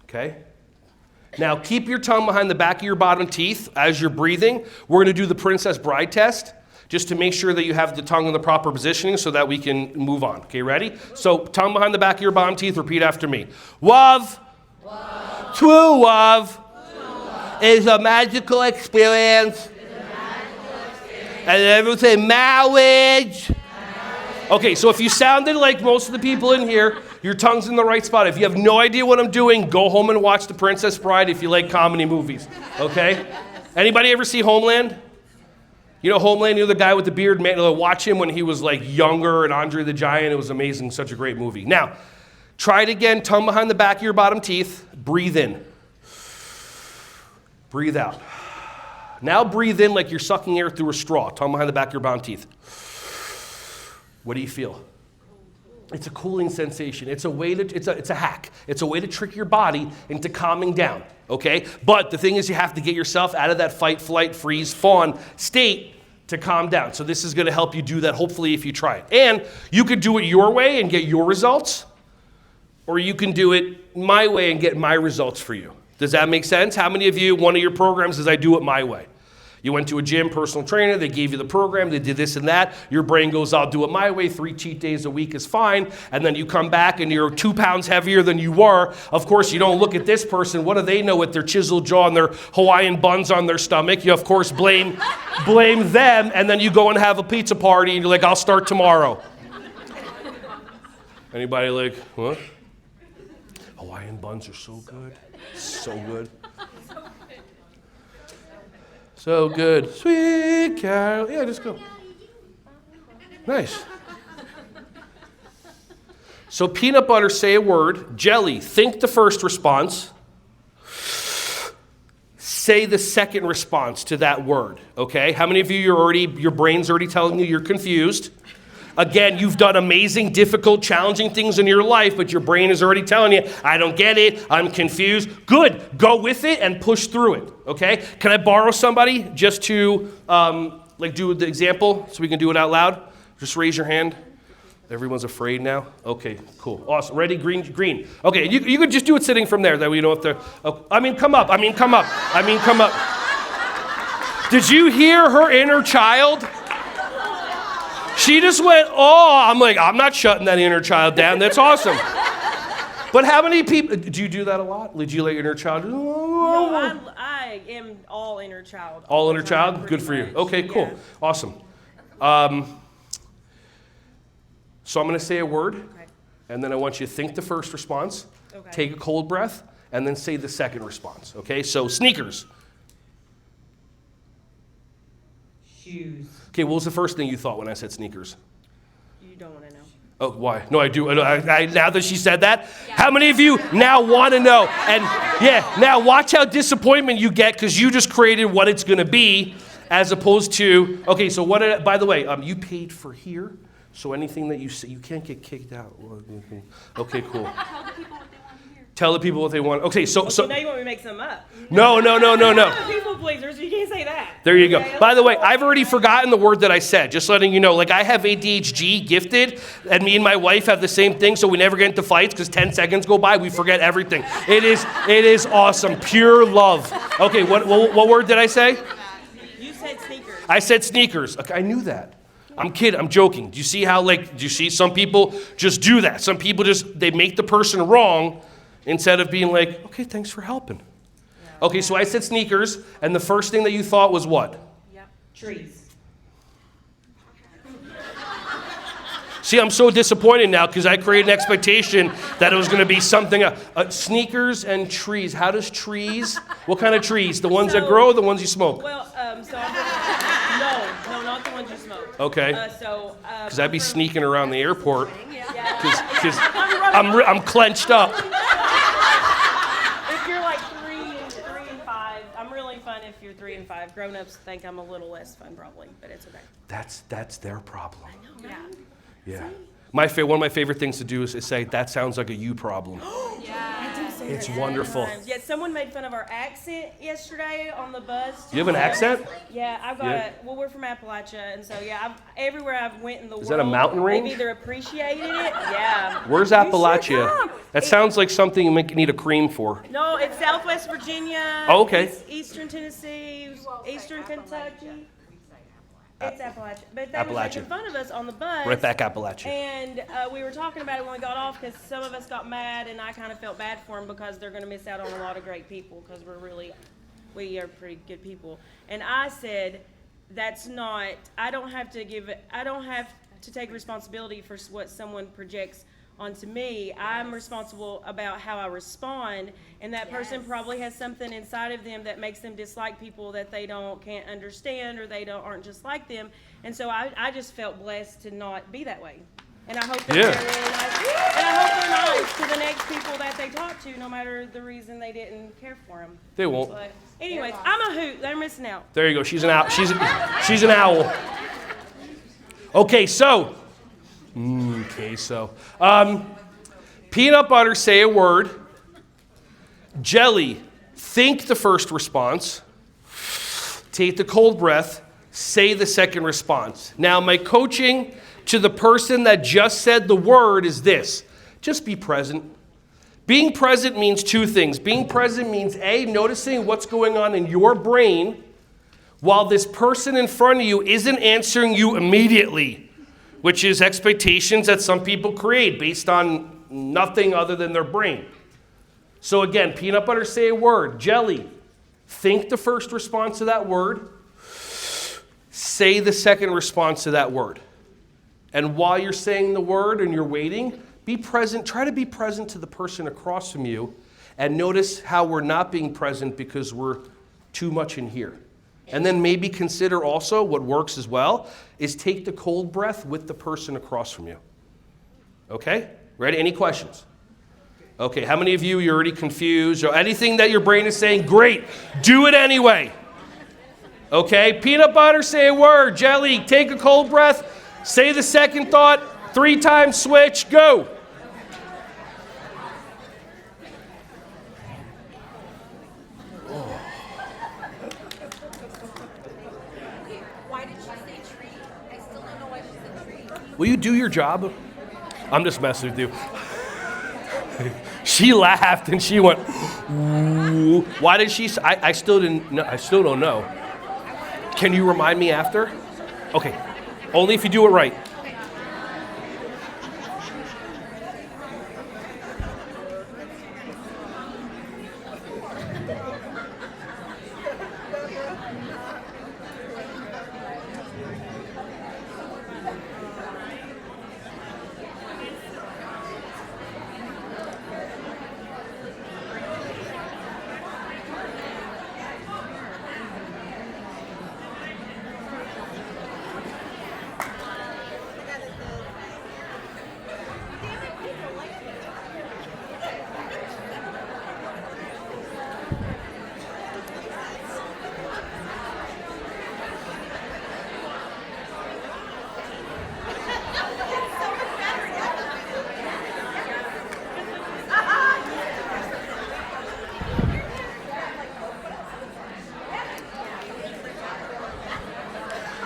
Okay? Now, keep your tongue behind the back of your bottom teeth as you're breathing. We're going to do the Princess Bride test. just to make sure that you have the tongue in the proper positioning so that we can move on. Okay, ready? So tongue behind the back of your bottom teeth, repeat after me. Love, true love, is a magical experience. And everyone say marriage. Okay, so if you sounded like most of the people in here, your tongue's in the right spot. If you have no idea what I'm doing, go home and watch The Princess Bride if you like comedy movies, okay? Anybody ever see Homeland? You know Homeland, you know the guy with the beard? Man, watch him when he was like younger and Andre the Giant. It was amazing, such a great movie. Now, try it again, tongue behind the back of your bottom teeth. Breathe in. Breathe out. Now breathe in like you're sucking air through a straw, tongue behind the back of your bottom teeth. What do you feel? It's a cooling sensation. It's a hack. It's a way to trick your body into calming down, okay? But the thing is you have to get yourself out of that fight, flight, freeze, fawn state to calm down. So this is gonna help you do that, hopefully, if you try it. And you could do it your way and get your results, or you can do it my way and get my results for you. Does that make sense? How many of you, one of your programs is I do it my way? You went to a gym, personal trainer, they gave you the program, they did this and that. Your brain goes, I'll do it my way, 3 cheat days a week is fine. And then you come back and you're 2 pounds heavier than you were. Of course, you don't look at this person. What do they know with their chiseled jaw and their Hawaiian buns on their stomach? You, of course, blame them, and then you go and have a pizza party and you're like, I'll start tomorrow. Anybody like, what? Hawaiian buns are so good. So good. So good. Sweet Carol. Yeah, just go. Nice. So peanut butter, say a word. Jelly, think the first response. Say the second response to that word, okay? How many of you, your brain's already telling you you're confused? Again, you've done amazing, difficult, challenging things in your life, but your brain is already telling you, I don't get it, I'm confused. Good, go with it and push through it, okay? Can I borrow somebody just to do the example so we can do it out loud? Just raise your hand. Everyone's afraid now? Okay, cool, awesome. Ready, green. Okay, you could just do it sitting from there, that way you don't have to, come up. Did you hear her inner child? She just went, oh, I'm like, I'm not shutting that inner child down. That's awesome. But how many people, do you do that a lot? Did you let your inner child? No, I am all inner child. All inner child? Good for you. Okay, cool. Yeah. Awesome. So I'm going to say a word, Okay. and then I want you to think the first response, Okay. take a cold breath, and then say the second response. Okay, so sneakers. Shoes. Okay, what was the first thing you thought when I said sneakers? You don't want to know. Oh, why? No, I do. Now that she said that, how many of you now want to know? And yeah, now watch how disappointment you get because you just created what it's going to be as opposed to, okay, so what, by the way, you paid for here, so anything that you say, you can't get kicked out. Okay, cool. Tell the people what they want. Okay, so now you want me to make some up. No. People pleasers, you can't say that. There you go. Okay, By the way, I've already forgotten the word that I said, just letting you know. Like, I have ADHD, gifted, and me and my wife have the same thing, so we never get into fights because 10 seconds go by, we forget everything. It is awesome. Pure love. Okay, what word did I say? You said sneakers. I said sneakers. Okay, I knew that. I'm kidding. I'm joking. Do you see how, do you see some people just do that? Some people they make the person wrong instead of being like, okay, thanks for helping. Yeah. Okay, so I said sneakers, and the first thing that you thought was what? Yep. Trees. See, I'm so disappointed now because I created an expectation that it was going to be something sneakers and trees. How does trees? What kind of trees? The ones that grow or the ones you smoke? Well, no, not the ones you smoke. Okay. Because I'd be sneaking around the airport because I'm clenched up. If you're like 3 and 5, I'm really fun if you're 3 and 5. Grown-ups think I'm a little less fun probably, but it's okay. That's their problem. I know. Yeah. One of my favorite things to do is say, that sounds like a you problem. It's wonderful. Yeah, someone made fun of our accent yesterday on the bus. You have an accent? Yeah, I've got well, we're from Appalachia, and so everywhere I've went in the world. Is that a mountain range? They've either appreciated it, yeah. Where's Appalachia? That sounds like something you need a cream for. No, it's Southwest Virginia. Oh, okay. Eastern Tennessee, Eastern Kentucky. It's Appalachia. But they was Appalachia. making fun of us on the bus. Right back Appalachia. And we were talking about it when we got off because some of us got mad, and I kind of felt bad for them because they're going to miss out on a lot of great people because we are pretty good people. And I said, I don't have to take responsibility for what someone projects onto me. I'm responsible about how I respond, and that person probably has something inside of them that makes them dislike people that they can't understand, or they aren't just like them. And so I just felt blessed to not be that way. And I hope that they're really nice. And I hope they're nice to the next people that they talk to, no matter the reason they didn't care for them. They won't. But anyways, I'm a hoot. They're missing out. There you go. She's an owl. She's an owl. Okay, so. Peanut butter, say a word. Jelly, think the first response. Take the cold breath, say the second response. Now, my coaching to the person that just said the word is this. Just be present. Being present means two things. Being present means A, noticing what's going on in your brain while this person in front of you isn't answering you immediately, which is expectations that some people create based on nothing other than their brain. So again, peanut butter, say a word. Jelly, think the first response to that word. Say the second response to that word. And while you're saying the word and you're waiting, be present. Try to be present to the person across from you, and notice how we're not being present because we're too much in here. And then maybe consider also what works as well is take the cold breath with the person across from you. Okay? Ready? Any questions? Okay, how many of you are already confused or anything that your brain is saying? Great, do it anyway. Okay, peanut butter, say a word. Jelly, take a cold breath. Say the second thought. 3 times switch, go. Why did she say tree? I still don't know why she said tree. Will you do your job? I'm just messing with you. She laughed and she went, ooh. Why did she? I still didn't know. I still don't know. Can you remind me after? Okay. Only if you do it right.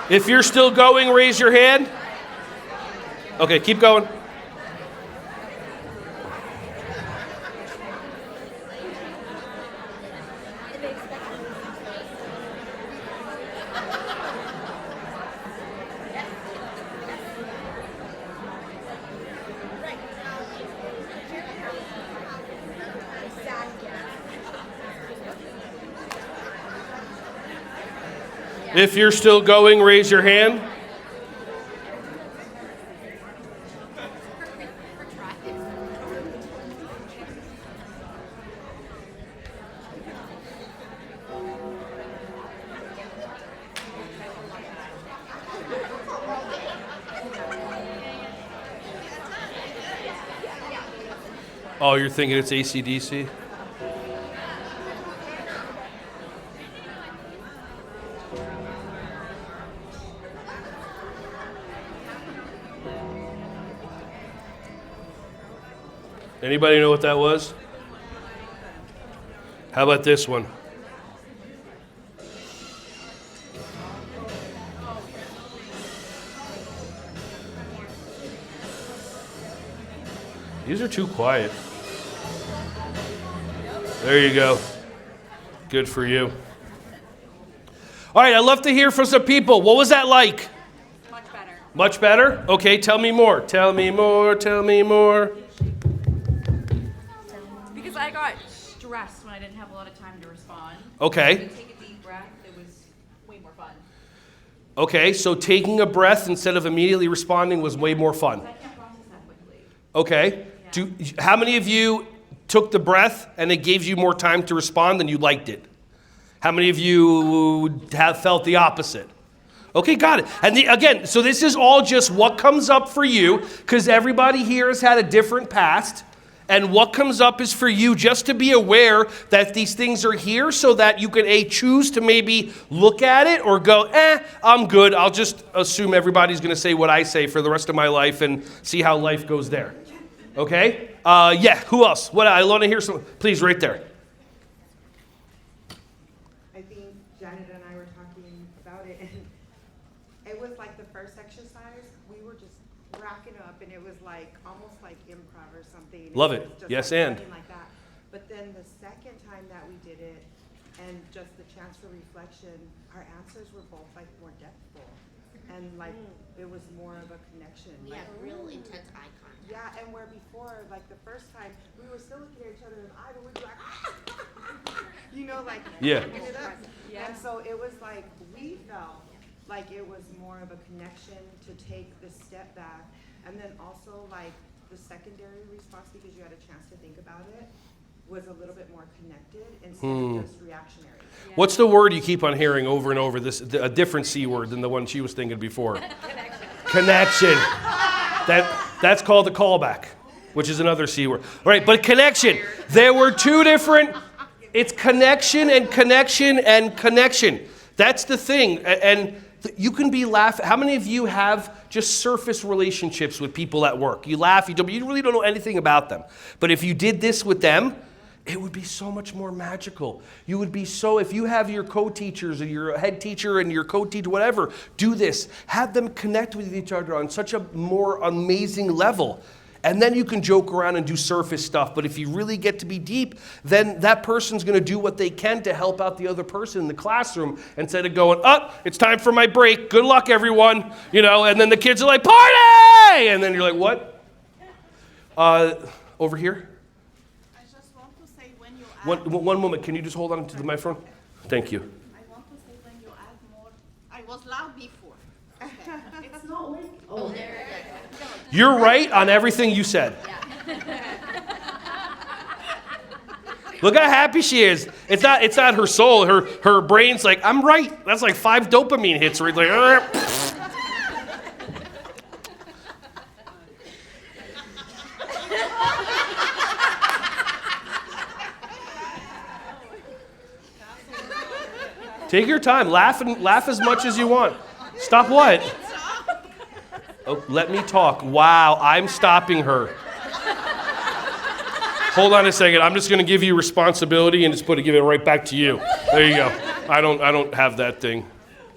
If you're still going, raise your hand. Okay, keep going. If you're still going, raise your hand. Oh, you're thinking it's AC/DC? Anybody know what that was? How about this one? These are too quiet. There you go. Good for you. All right, I'd love to hear from some people. What was that like? Much better. Much better? Okay, tell me more. Tell me more. Tell me more. Because I got stressed when I didn't have a lot of time to respond. Okay. When you take a deep breath, it was way more fun. Okay, so taking a breath instead of immediately responding was way more fun. I can't process that quickly. Okay. How many of you took the breath and it gave you more time to respond and you liked it? How many of you have felt the opposite? Okay, got it. And again, so this is all just what comes up for you, because everybody here has had a different past. And what comes up is for you just to be aware that these things are here so that you can choose to maybe look at it or go, I'm good. I'll just assume everybody's going to say what I say for the rest of my life and see how life goes there. Okay? Yeah, who else? What? I want to hear some. Please, right there. I think Janet and I were talking about it, and it was like the first exercise, we were just racking up, and it was like almost like improv or something. Love was it. just Yes, like and. running like that. But then the second time that we did it, and just the chance for reflection, our answers were both like more depthful, and like it was more of a connection. We like, had real intense eye contact. yeah, and where before, like the first time, we were still looking at each other in the eye, but we'd be like, you know, like, Yeah. picking it up. Yeah. And so it was like, we felt like it was more of a connection to take the step back. And then also like the secondary response, because you had a chance to think about it, was a little bit more connected instead of just reactionary. What's the word you keep on hearing over and over? A different C word than the one she was thinking before. Connection. That's called a callback, which is another C word. All right, but connection. There were two different. It's connection and connection and connection. That's the thing. And you can be laughing. How many of you have just surface relationships with people at work? You laugh, you really don't know anything about them. But if you did this with them, it would be so much more magical. You would be so, if you have your co-teachers or your head teacher and your co-teacher, whatever, do this. Have them connect with each other on such a more amazing level. And then you can joke around and do surface stuff. But if you really get to be deep, then that person's going to do what they can to help out the other person in the classroom instead of going, it's time for my break. Good luck, everyone. You know, and then the kids are like, party! And then you're like, what? Over here. I just want to say when you One moment. Can you just hold on to the microphone? Thank you. I want to say when you add more, I was loud before. It's not like, oh, there. You're right on everything you said. Look how happy she is. It's not her soul. Her brain's like, I'm right. That's like 5 dopamine hits. Where it's like, Take your time. Laugh as much as you want. Stop what? Oh, let me talk. Wow, I'm stopping her. Hold on a second. I'm just going to give you responsibility and just give it right back to you. There you go. I don't have that thing.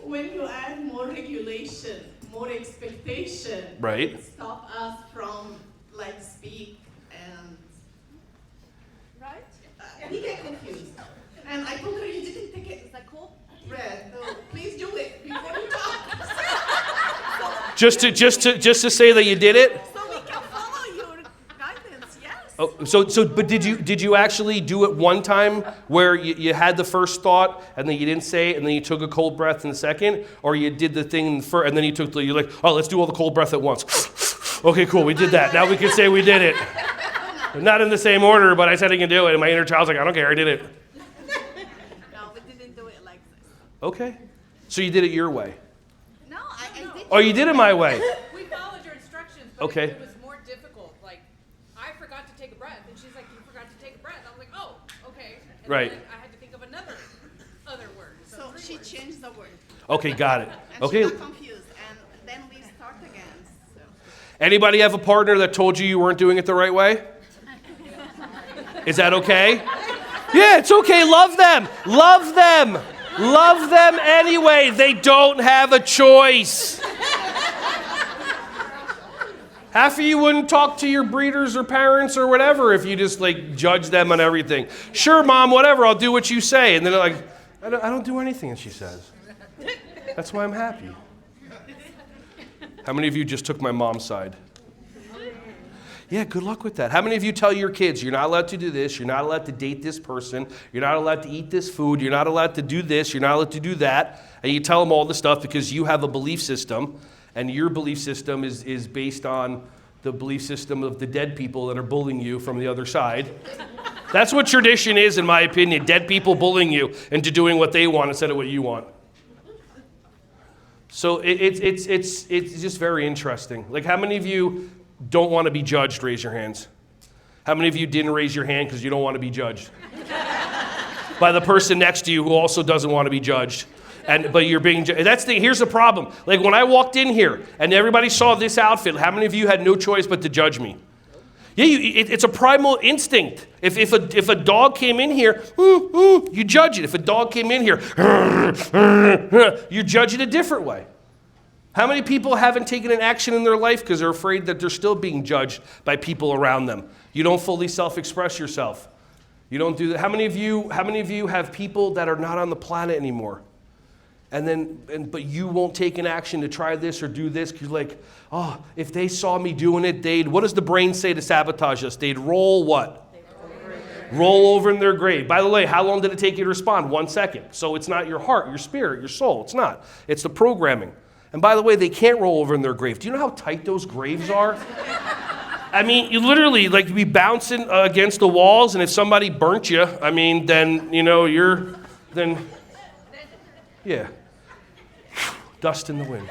When you add more regulation, more expectation, Right. it stop us from like speak and right? We get confused. And I told her you didn't take it. Is that cool? Red. So please do it before you talk. Just to say that you did it. So we can follow your guidance. Yes. Oh, but did you actually do it one time where you had the first thought and then you didn't say it and then you took a cold breath in the second, or you did the thing first and then you're like, let's do all the cold breath at once. Okay, cool, we did that. Now we can say we did it. Not in the same order, but I said I can do it, and my inner child's like, I don't care, I did it. No, we didn't do it like this. Okay, so you did it your way. No, I did. Oh, you did it my way. We followed your instructions, but Okay. it was more difficult. Like, I forgot to take a breath, and she's like, you forgot to take a breath. I was like, oh, okay. And Right. then I had to think of other word. So she changed the word. Okay, got it. And Okay. she got confused, and then we start again. So. Anybody have a partner that told you weren't doing it the right way? Is that okay? Yeah, it's okay. Love them. Love them. Love them anyway. They don't have a choice. Half of you wouldn't talk to your breeders or parents or whatever if you just judge them on everything. Sure, Mom, whatever. I'll do what you say. And then they're like, I don't do anything that she says. That's why I'm happy. How many of you just took my mom's side? Yeah, good luck with that. How many of you tell your kids, you're not allowed to do this, you're not allowed to date this person, you're not allowed to eat this food, you're not allowed to do this, you're not allowed to do that, and you tell them all this stuff because you have a belief system, and your belief system is based on the belief system of the dead people that are bullying you from the other side. That's what tradition is, in my opinion, dead people bullying you into doing what they want instead of what you want. So it's just very interesting. Like, how many of you don't want to be judged? Raise your hands. How many of you didn't raise your hand because you don't want to be judged? By the person next to you who also doesn't want to be judged. But you're being judged. Here's the problem. Like, when I walked in here and everybody saw this outfit, how many of you had no choice but to judge me? Yeah, it's a primal instinct. If a dog came in here, you judge it. If a dog came in here, you judge it a different way. How many people haven't taken an action in their life because they're afraid that they're still being judged by people around them? You don't fully self-express yourself. You don't do that. How many of you have people that are not on the planet anymore? But you won't take an action to try this or do this because you're like, oh, if they saw me doing it, what does the brain say to sabotage us? They'd roll what? Roll over in their grave. By the way, how long did it take you to respond? 1 second. So it's not your heart, your spirit, your soul. It's not. It's the programming. And by the way, they can't roll over in their grave. Do you know how tight those graves are? I mean, you literally, like, be bouncing against the walls, and if somebody burnt you, I mean, then, yeah. Dust in the wind.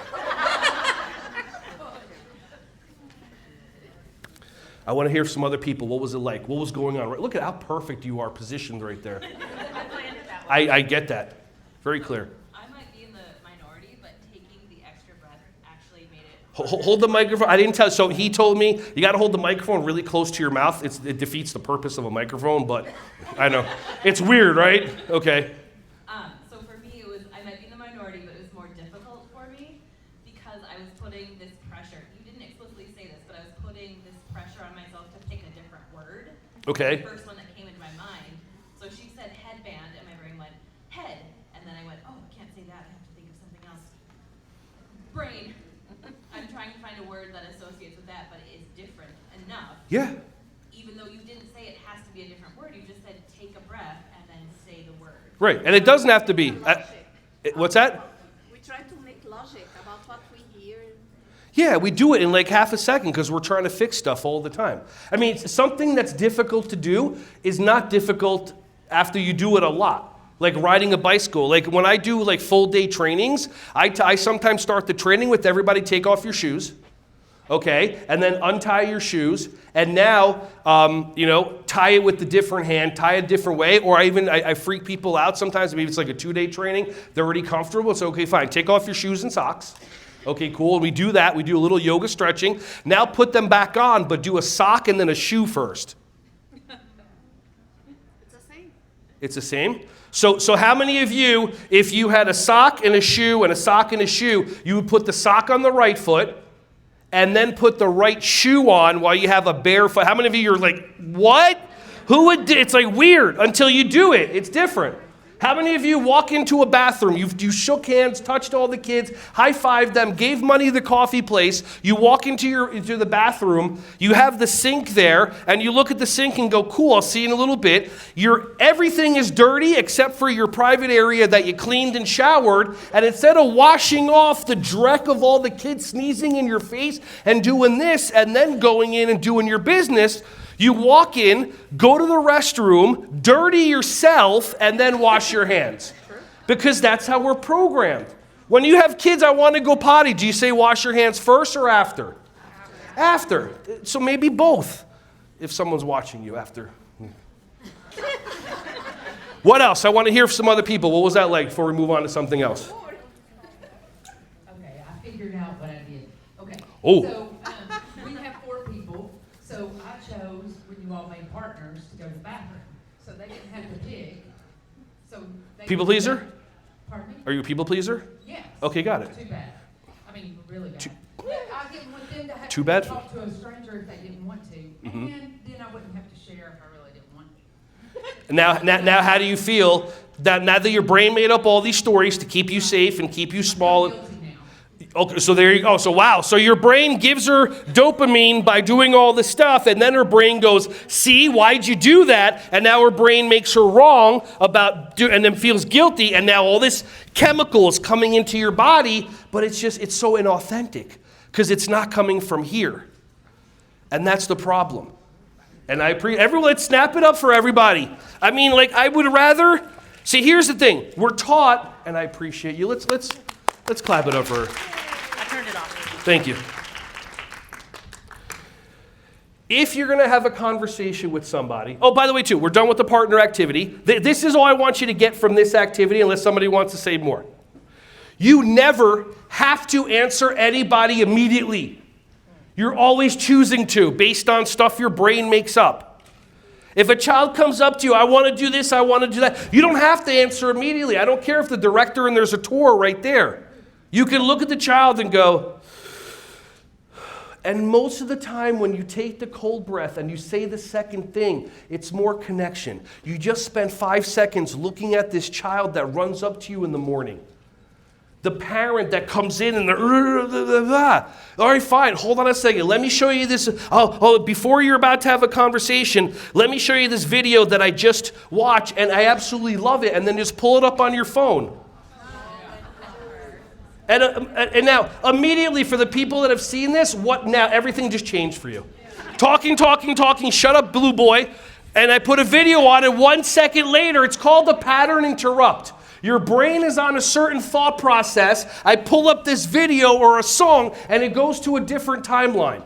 I want to hear some other people. What was it like? What was going on? Look at how perfect you are positioned right there. I get that. Very clear. I might be in the minority, but taking the extra breath actually made it. Hold the microphone. I didn't tell. So he told me you got to hold the microphone really close to your mouth. It defeats the purpose of a microphone, but I know. It's weird, right? Okay. So for me, I might be in the minority, but it was more difficult for me because I was putting this pressure. You didn't explicitly say this, but I was putting this pressure on myself to pick a different word. Okay. The first one that came into my mind. So she said headband, and my brain went head, and then I went, oh, I can't say that. I have to think of something else. Brain. I'm trying to find a word that associates with that, but it is different enough. Yeah. Even though you didn't say it has to be a different word, you just said take a breath and then say the word. Right, and it doesn't have to be. What's that? We try to make logic about what we hear. Yeah, we do it in like half a second because we're trying to fix stuff all the time. I mean, something that's difficult to do is not difficult after you do it a lot. Like riding a bicycle. Like when I do like full day trainings, I sometimes start the training with everybody take off your shoes. Okay, and then untie your shoes, and now, tie it with the different hand, tie it a different way, or I freak people out sometimes. Maybe it's like a 2-day training. They're already comfortable. It's okay, fine. Take off your shoes and socks. Okay, cool. We do that. We do a little yoga stretching. Now put them back on, but do a sock and then a shoe first. It's the same. It's the same? So how many of you, if you had a sock and a shoe and a sock and a shoe, you would put the sock on the right foot, and then put the right shoe on while you have a bare foot? How many of you are like, what? Who would do? It's like weird until you do it. It's different. How many of you walk into a bathroom, you shook hands, touched all the kids, high-fived them, gave money to the coffee place, you walk into the bathroom, you have the sink there, and you look at the sink and go, cool, I'll see you in a little bit. Everything is dirty except for your private area that you cleaned and showered, and instead of washing off the dreck of all the kids sneezing in your face and doing this and then going in and doing your business, you walk in, go to the restroom, dirty yourself, and then wash your hands. Because that's how we're programmed. When you have kids, I want to go potty, do you say wash your hands first or after? After. So maybe both, if someone's watching you after. What else? I want to hear from some other people. What was that like before we move on to something else? Okay, I figured out what I did. Okay. Oh. So we have 4 people. So I chose, when you all made partners, to go to the bathroom. So they didn't have to pick. So People pleaser? Pardon me? Are you a people pleaser? Yes. Okay, got it. Too bad. I mean, really bad. I didn't want them to have Too to bad? talk to a stranger if they didn't want to. And then I wouldn't have to share if I really didn't want to. Now, how do you feel That now that your brain made up all these stories to keep you safe and keep you small. Okay, so there you go. So wow. So your brain gives her dopamine by doing all this stuff, and then her brain goes, see, why'd you do that? And now her brain makes her wrong and then feels guilty, and now all this chemical is coming into your body, but it's so inauthentic because it's not coming from here. And that's the problem. And everyone, let's snap it up for everybody. I mean, like, I would rather, see, here's the thing. We're taught, and I appreciate you. Let's clap it up for her. I turned it off. Thank you. If you're going to have a conversation with somebody, oh, by the way, too, we're done with the partner activity. This is all I want you to get from this activity, unless somebody wants to say more. You never have to answer anybody immediately. You're always choosing to, based on stuff your brain makes up. If a child comes up to you, I want to do this, I want to do that, you don't have to answer immediately. I don't care if the director and there's a tour right there. You can look at the child and go, and most of the time when you take the cold breath and you say the second thing, it's more connection. You just spend 5 seconds looking at this child that runs up to you in the morning. The parent that comes in and they're, all right, fine, hold on a second. Let me show you this. Before you're about to have a conversation, let me show you this video that I just watched and I absolutely love it. And then just pull it up on your phone. And now, immediately for the people that have seen this, what now? Everything just changed for you. Talking, shut up, blue boy. And I put a video on it 1 second later. It's called the pattern interrupt. Your brain is on a certain thought process. I pull up this video or a song, and it goes to a different timeline.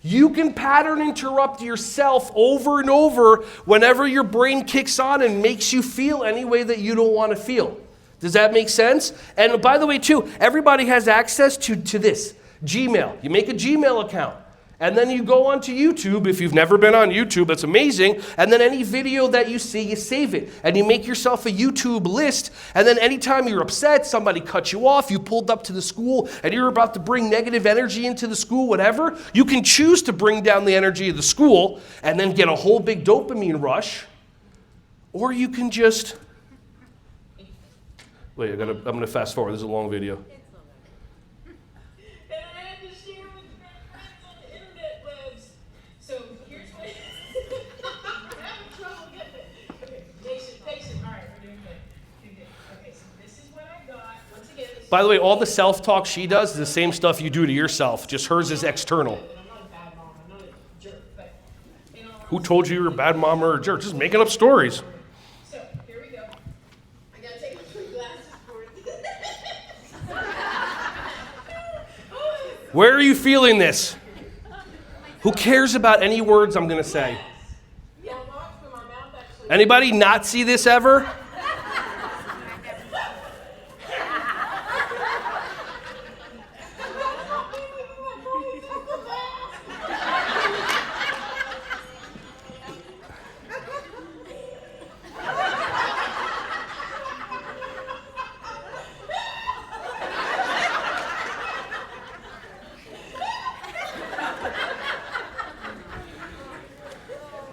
You can pattern interrupt yourself over and over whenever your brain kicks on and makes you feel any way that you don't want to feel. Does that make sense? And by the way, too, everybody has access to this, Gmail. You make a Gmail account. And then you go onto YouTube. If you've never been on YouTube, that's amazing. And then any video that you see, you save it. And you make yourself a YouTube list. And then anytime you're upset, somebody cuts you off, you pulled up to the school, and you're about to bring negative energy into the school, whatever, you can choose to bring down the energy of the school and then get a whole big dopamine rush. Or you can just... Wait, I'm going to fast forward. This is a long video. By the way, all the self-talk she does is the same stuff you do to yourself. Just hers is external. Who told you you were a bad mom or a jerk? Just making up stories. So, here we go. I gotta take my glasses for it. Where are you feeling this? Who cares about any words I'm going to say? Anybody not see this ever?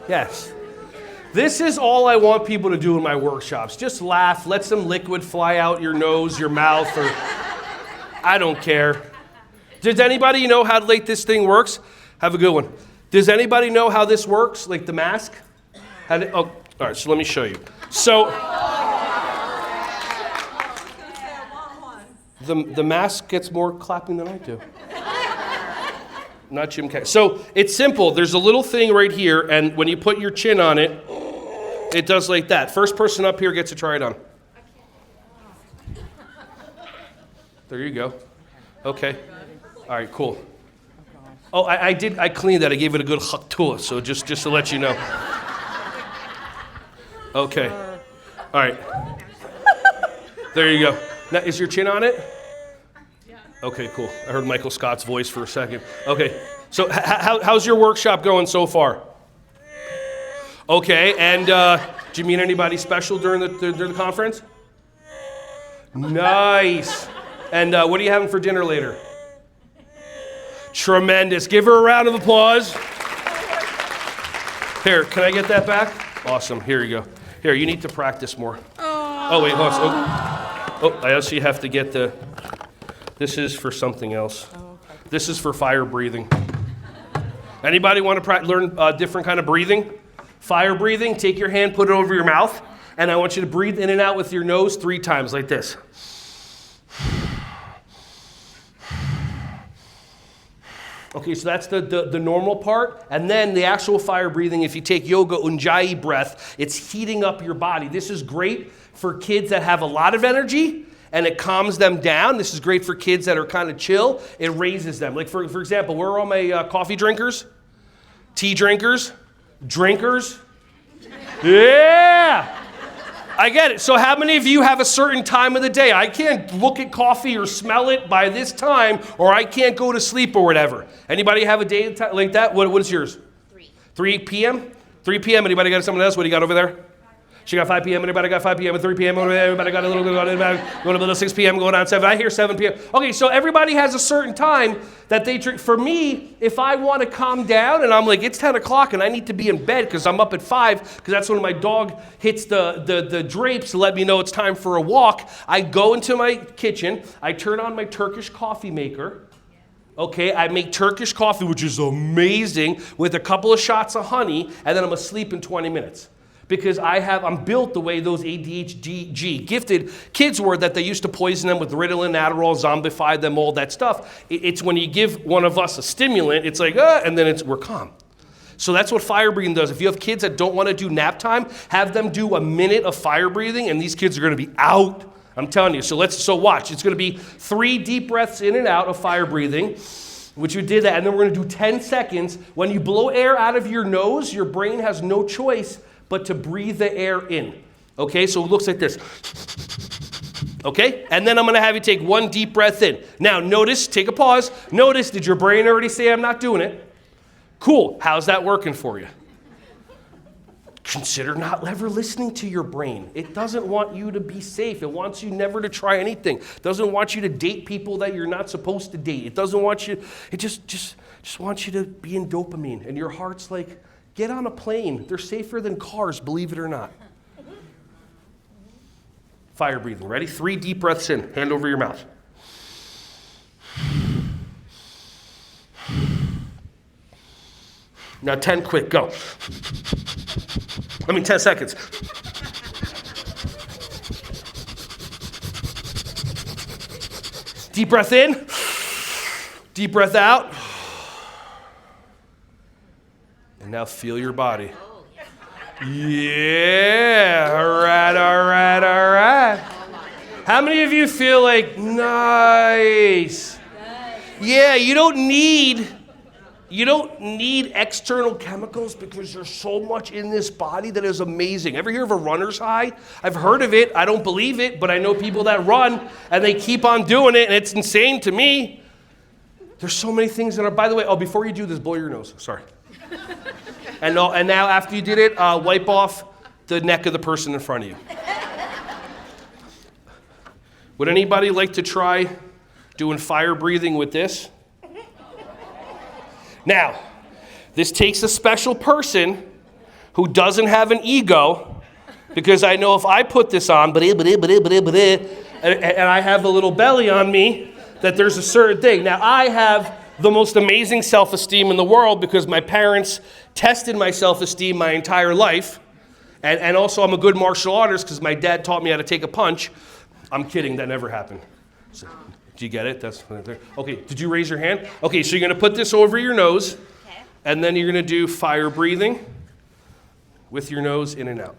Yes. This is all I want people to do in my workshops. Just laugh, let some liquid fly out your nose, your mouth, or I don't care. Does anybody know how late this thing works? Have a good one. Does anybody know how this works, like the mask? All right, so let me show you. So the mask gets more clapping than I do. Not Jim K. So it's simple. There's a little thing right here, and when you put your chin on it, it does like that. First person up here gets to try it on. There you go. Okay. All right, cool. Oh, I cleaned that. I gave it a good chaktua, so just to let you know. Okay. All right. There you go. Now, is your chin on it? Okay, cool. I heard Michael Scott's voice for a second. Okay, so how's your workshop going so far? Okay, and did you meet anybody special during the conference? Nice. And what are you having for dinner later? Tremendous. Give her a round of applause. Here, can I get that back? Awesome. Here you go. Here, you need to practice more. Oh, wait, hold on. Oh, I also have to get the, this is for something else. This is for fire breathing. Anybody want to learn a different kind of breathing? Fire breathing, take your hand, put it over your mouth, and I want you to breathe in and out with your nose 3 times like this. Okay, so that's the normal part. And then the actual fire breathing, if you take yoga ujjayi breath, it's heating up your body. This is great for kids that have a lot of energy, and it calms them down. This is great for kids that are kind of chill. It raises them. Like, for example, where are all my coffee drinkers? Tea drinkers? Drinkers? Yeah! I get it. So how many of you have a certain time of the day? I can't look at coffee or smell it by this time, or I can't go to sleep or whatever. Anybody have a day like that? What is yours? 3 p.m.? 3 p.m. Anybody got someone else? What do you got over there? She got 5 p.m. Anybody got 5 p.m. and 3 p.m.? Everybody got a little bit, going a little 6 p.m., going on 7. I hear 7 p.m. Okay, so everybody has a certain time that they drink. For me, if I want to calm down and I'm like, it's 10 o'clock and I need to be in bed because I'm up at 5, because that's when my dog hits the drapes to let me know it's time for a walk, I go into my kitchen, I turn on my Turkish coffee maker. Okay, I make Turkish coffee, which is amazing, with a couple of shots of honey, and then I'm asleep in 20 minutes. Because I'm built the way those ADHD gifted kids were, that they used to poison them with Ritalin, Adderall, zombify them, all that stuff. It's when you give one of us a stimulant, it's like, and then we're calm. So that's what fire breathing does. If you have kids that don't want to do nap time, have them do a minute of fire breathing, and these kids are going to be out. I'm telling you. So watch. It's going to be 3 deep breaths in and out of fire breathing, which you did that, and then we're going to do 10 seconds. When you blow air out of your nose, your brain has no choice but to breathe the air in. Okay, so it looks like this. Okay, and then I'm gonna have you take 1 deep breath in. Now notice, take a pause. Notice, did your brain already say I'm not doing it? Cool, how's that working for you? Consider not ever listening to your brain. It doesn't want you to be safe. It wants you never to try anything. It doesn't want you to date people that you're not supposed to date. It doesn't want you, it just wants you to be in dopamine. And your heart's like, get on a plane. They're safer than cars, believe it or not. Fire breathing. Ready? 3 deep breaths in. Hand over your mouth. Now 10 quick. Go. 10 seconds. Deep breath in. Deep breath out. And now feel your body. Yeah, all right. How many of you feel like, nice? Yeah, you don't need external chemicals because there's so much in this body that is amazing. Ever hear of a runner's high? I've heard of it. I don't believe it, but I know people that run and they keep on doing it, and it's insane to me. There's so many things that are, by the way, before you do this, blow your nose. Sorry. And now after you did it, wipe off the neck of the person in front of you. Would anybody like to try doing fire breathing with this? Now, this takes a special person who doesn't have an ego, because I know if I put this on, and I have a little belly on me, that there's a certain thing. Now, I have the most amazing self-esteem in the world because my parents tested my self-esteem my entire life. And also I'm a good martial artist because my dad taught me how to take a punch. I'm kidding, that never happened. So, do you get it? That's okay, did you raise your hand? Okay, so you're gonna put this over your nose, and then you're gonna do fire breathing with your nose in and out.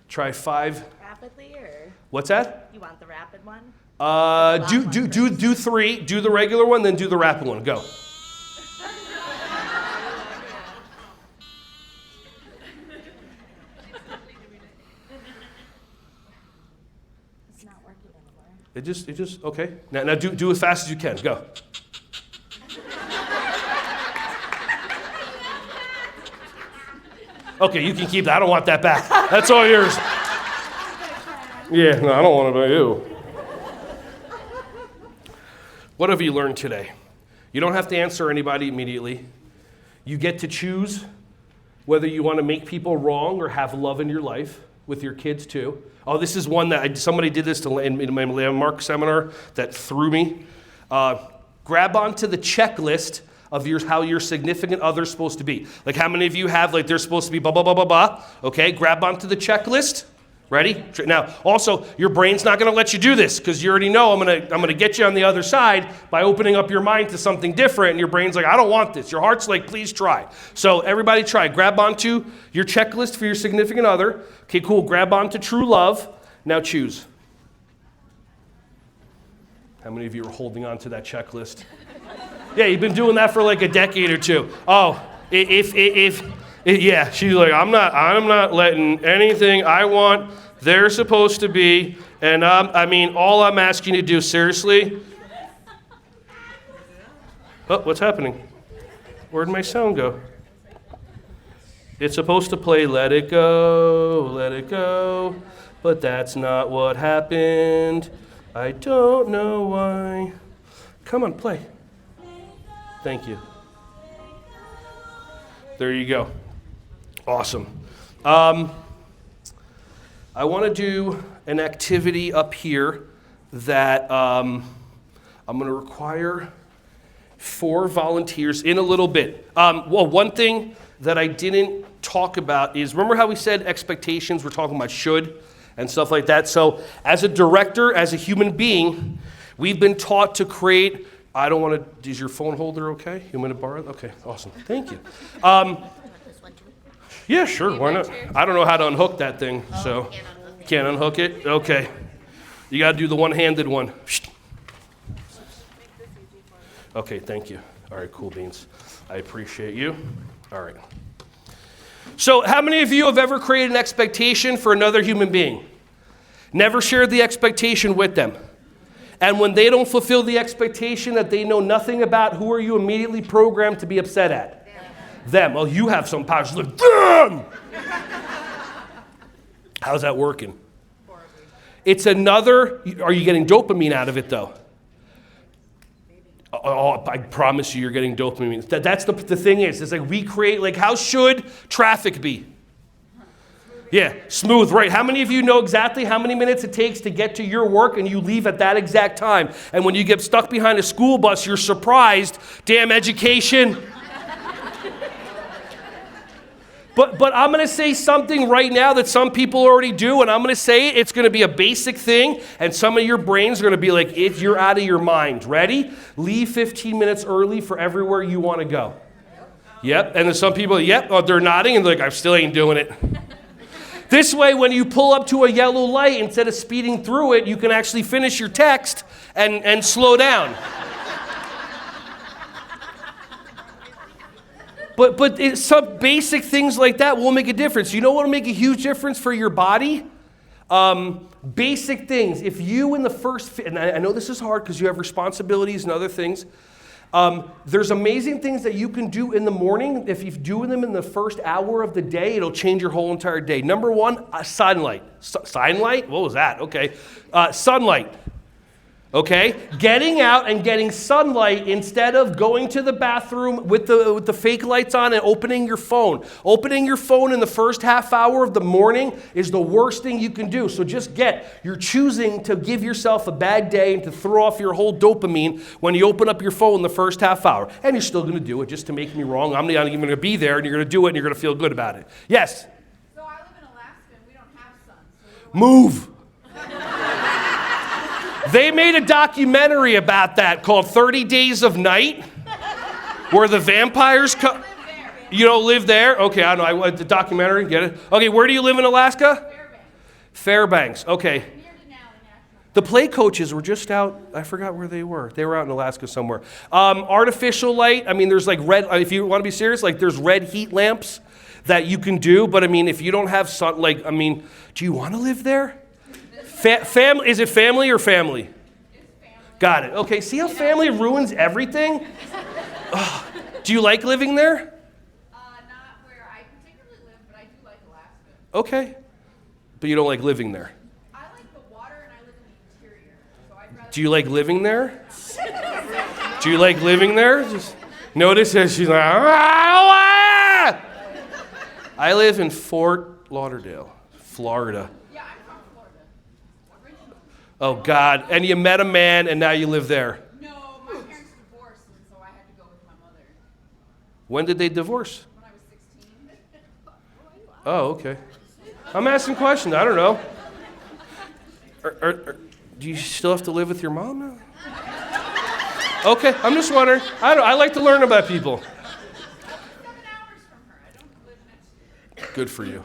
Try 5. Rapidly, or? What's that? You want the rapid one? Do 3. Do the regular one, then do the rapid one. Go. It's not working anymore. It just okay. Now do as fast as you can. Go. Okay, you can keep that. I don't want that back. That's all yours. Yeah, no, I don't want it by you. What have you learned today? You don't have to answer anybody immediately. You get to choose whether you want to make people wrong or have love in your life. with your kids too. Oh, this is one that somebody did this in my landmark seminar that threw me. Grab onto the checklist of how your significant other's supposed to be. Like how many of you have, like they're supposed to be blah, blah, blah, blah, blah. Okay, grab onto the checklist. Ready? Now, also, your brain's not going to let you do this because you already know I'm going to get you on the other side by opening up your mind to something different, and your brain's like, I don't want this. Your heart's like, please try. So everybody try. Grab onto your checklist for your significant other. Okay, cool. Grab onto true love. Now choose. How many of you are holding on to that checklist? Yeah, you've been doing that for like a decade or two. Oh, yeah, she's like, I'm not letting anything I want. They're supposed to be, and all I'm asking you to do, seriously. Oh, what's happening? Where'd my sound go? It's supposed to play let it go, but that's not what happened. I don't know why. Come on, play. Thank you. There you go. Awesome. I want to do an activity up here that I'm going to require 4 volunteers in a little bit. Well, one thing that I didn't talk about is, remember how we said expectations? We're talking about should and stuff like that. So as a director, as a human being, we've been taught to create, I don't want to, is your phone holder okay? You want to borrow it? Okay, awesome. Thank you. Yeah, sure, why not? I don't know how to unhook that thing, so. Can't unhook it? Okay. You got to do the one-handed one. Okay, thank you. All right, cool beans. I appreciate you. All right. So how many of you have ever created an expectation for another human being? Never shared the expectation with them. And when they don't fulfill the expectation that they know nothing about, who are you immediately programmed to be upset at? Them. Well, you have some power. She's like, them! How's that working? It's another, are you getting dopamine out of it though? Oh, I promise you, you're getting dopamine. That's the thing is, it's like we create, like how should traffic be? Yeah, smooth, right. How many of you know exactly how many minutes it takes to get to your work and you leave at that exact time? And when you get stuck behind a school bus, you're surprised, damn education. But I'm going to say something right now that some people already do, and I'm going to say it's going to be a basic thing, and some of your brains are going to be like, you're out of your mind. Ready? Leave 15 minutes early for everywhere you want to go. Yep. And then some people, they're nodding, and they're like, I still ain't doing it. This way, when you pull up to a yellow light, instead of speeding through it, you can actually finish your text and slow down. But some basic things like that will make a difference. You know what will make a huge difference for your body? Basic things. If you in the first, and I know this is hard because you have responsibilities and other things. There's amazing things that you can do in the morning. If you're doing them in the first hour of the day, it'll change your whole entire day. Number 1, sunlight. Sunlight? What was that? Okay. Sunlight. Okay, getting out and getting sunlight instead of going to the bathroom with the fake lights on and opening your phone. Opening your phone in the first half hour of the morning is the worst thing you can do. So you're choosing to give yourself a bad day and to throw off your whole dopamine when you open up your phone the first half hour. And you're still going to do it just to make me wrong. I'm not even going to be there, and you're going to do it, and you're going to feel good about it. Yes? So I live in Alaska, and we don't have sun. So Move. They made a documentary about that called 30 Days of Night, where the vampires come. You don't live there? Okay, I don't know. The documentary, get it? Okay, where do you live in Alaska? Fairbanks. Okay. The play coaches were just out. I forgot where they were. They were out in Alaska somewhere. Artificial light. I mean, there's like red. If you want to be serious, like there's red heat lamps that you can do. But I mean, if you don't have sun, like, I mean, do you want to live there? Family, is it family or family? It's family. Got it. Okay, see how family ruins everything? Do you like living there? Not where I particularly live, but I do like Alaska. Okay. But you don't like living there? I like the water and I live in the interior. So I'd rather. Do you like living there? Do you like living there? Just notice that she's like, I live in Fort Lauderdale. Florida. Yeah, I'm from Florida. Originally. Oh, God. And you met a man, and now you live there. No, my parents divorced, and so I had to go with my mother When did they divorce? when I was 16. Oh, okay. I'm asking questions. I don't know. Do you still have to live with your mom now? Okay, I'm just wondering. I like to learn about people. 7 hours from her. I don't live next to her. Good for you.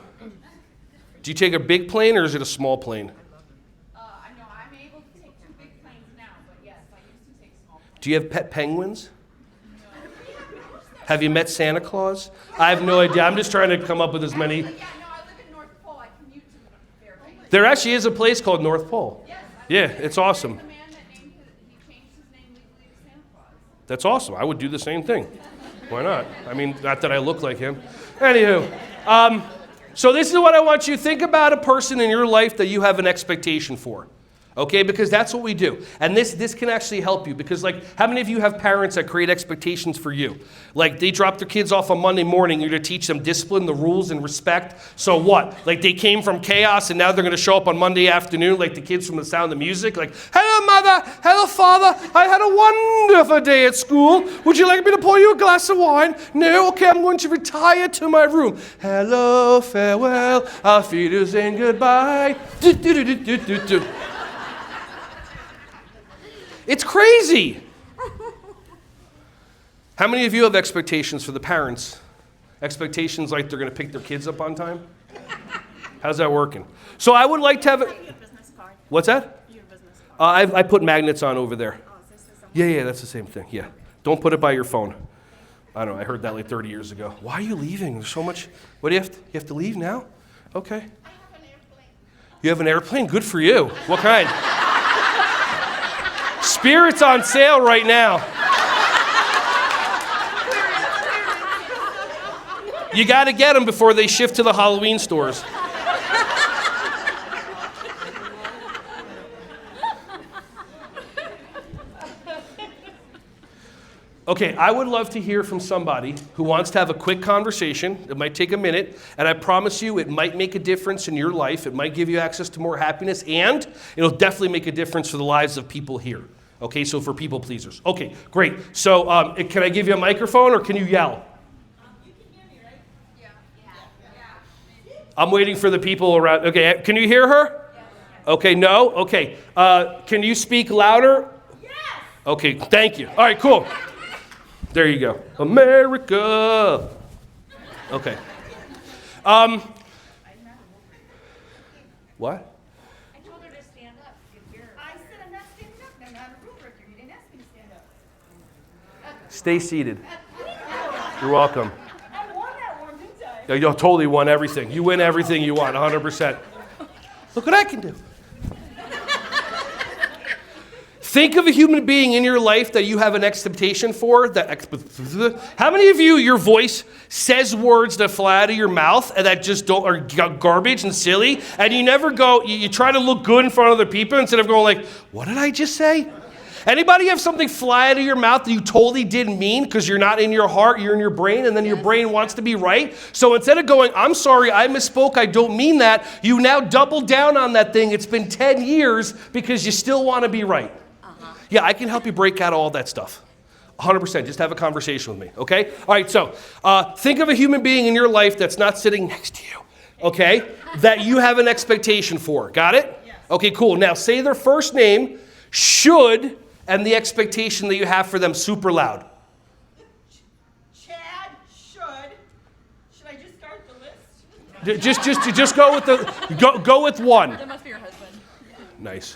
Do you take a big plane or is it a small plane? I know I'm able to take 2 big planes now, but yes, I used to take small planes. Do you have pet penguins? Have you met Santa Claus? I have no idea. I'm just trying to come up with as many. Yeah, no, I live in North Pole. I commute to Fairbanks. There actually is a place called North Pole. Yes, Yeah, it's awesome. the man that named he changed his name legally to Santa Claus. That's awesome. I would do the same thing. Why not? I mean, not that I look like him. Anywho, so this is what I want you to think about: a person in your life that you have an expectation for. Okay, because that's what we do. And this can actually help you because, like, how many of you have parents that create expectations for you? Like, they drop their kids off on Monday morning, you're to teach them discipline, the rules, and respect. So what? Like, they came from chaos and now they're going to show up on Monday afternoon like the kids from The Sound of Music. Like, hello, mother. Hello, father. I had a wonderful day at school. Would you like me to pour you a glass of wine? No? Okay, I'm going to retire to my room. Hello, farewell. Auf Wiedersehen, goodbye. Do, do, do, do, do, do. It's crazy. How many of you have expectations for the parents? Expectations like they're going to pick their kids up on time? How's that working? So I would like to have a... What's that? I put magnets on over there. Yeah, that's the same thing. Yeah. Don't put it by your phone. I don't know. I heard that like 30 years ago. Why are you leaving? There's so much... What do you have to leave now? Okay. I have an airplane. You have an airplane? Good for you. What kind? Spirit's on sale right now. You got to get them before they shift to the Halloween stores. Okay, I would love to hear from somebody who wants to have a quick conversation. It might take a minute, and I promise you it might make a difference in your life. It might give you access to more happiness, and it'll definitely make a difference for the lives of people here. Okay, so for people pleasers. Okay, great. So can I give you a microphone, or can you yell? You can hear me, right? Yeah. I'm waiting for the people around. Okay, can you hear her? Okay, no? Okay. Can you speak louder? Yes! Okay, thank you. All right, cool. There you go. America. Okay. What? I told her to stand up. I said I'm not standing up. I'm not a rule breaker. You didn't ask me to stand up. Stay seated. You're welcome. I won that one, didn't I? Yeah, you totally won everything. You win everything you want, 100%. Look what I can do. Think of a human being in your life that you have an expectation for. How many of you, your voice says words that fly out of your mouth and that just are garbage and silly, and you never go, you try to look good in front of other people instead of going like, what did I just say? Anybody have something fly out of your mouth that you totally didn't mean because you're not in your heart, you're in your brain, and then your brain wants to be right? So instead of going, I'm sorry, I misspoke, I don't mean that, you now double down on that thing. It's been 10 years because you still want to be right. Yeah, I can help you break out all that stuff. 100%. Just have a conversation with me, okay? All right, so think of a human being in your life that's not sitting next to you, okay, that you have an expectation for. Got it? Yes. Okay, cool. Now say their first name, should, and the expectation that you have for them super loud. Chad should. Should I just start the list? Just go with go with one. That must be your husband. Nice.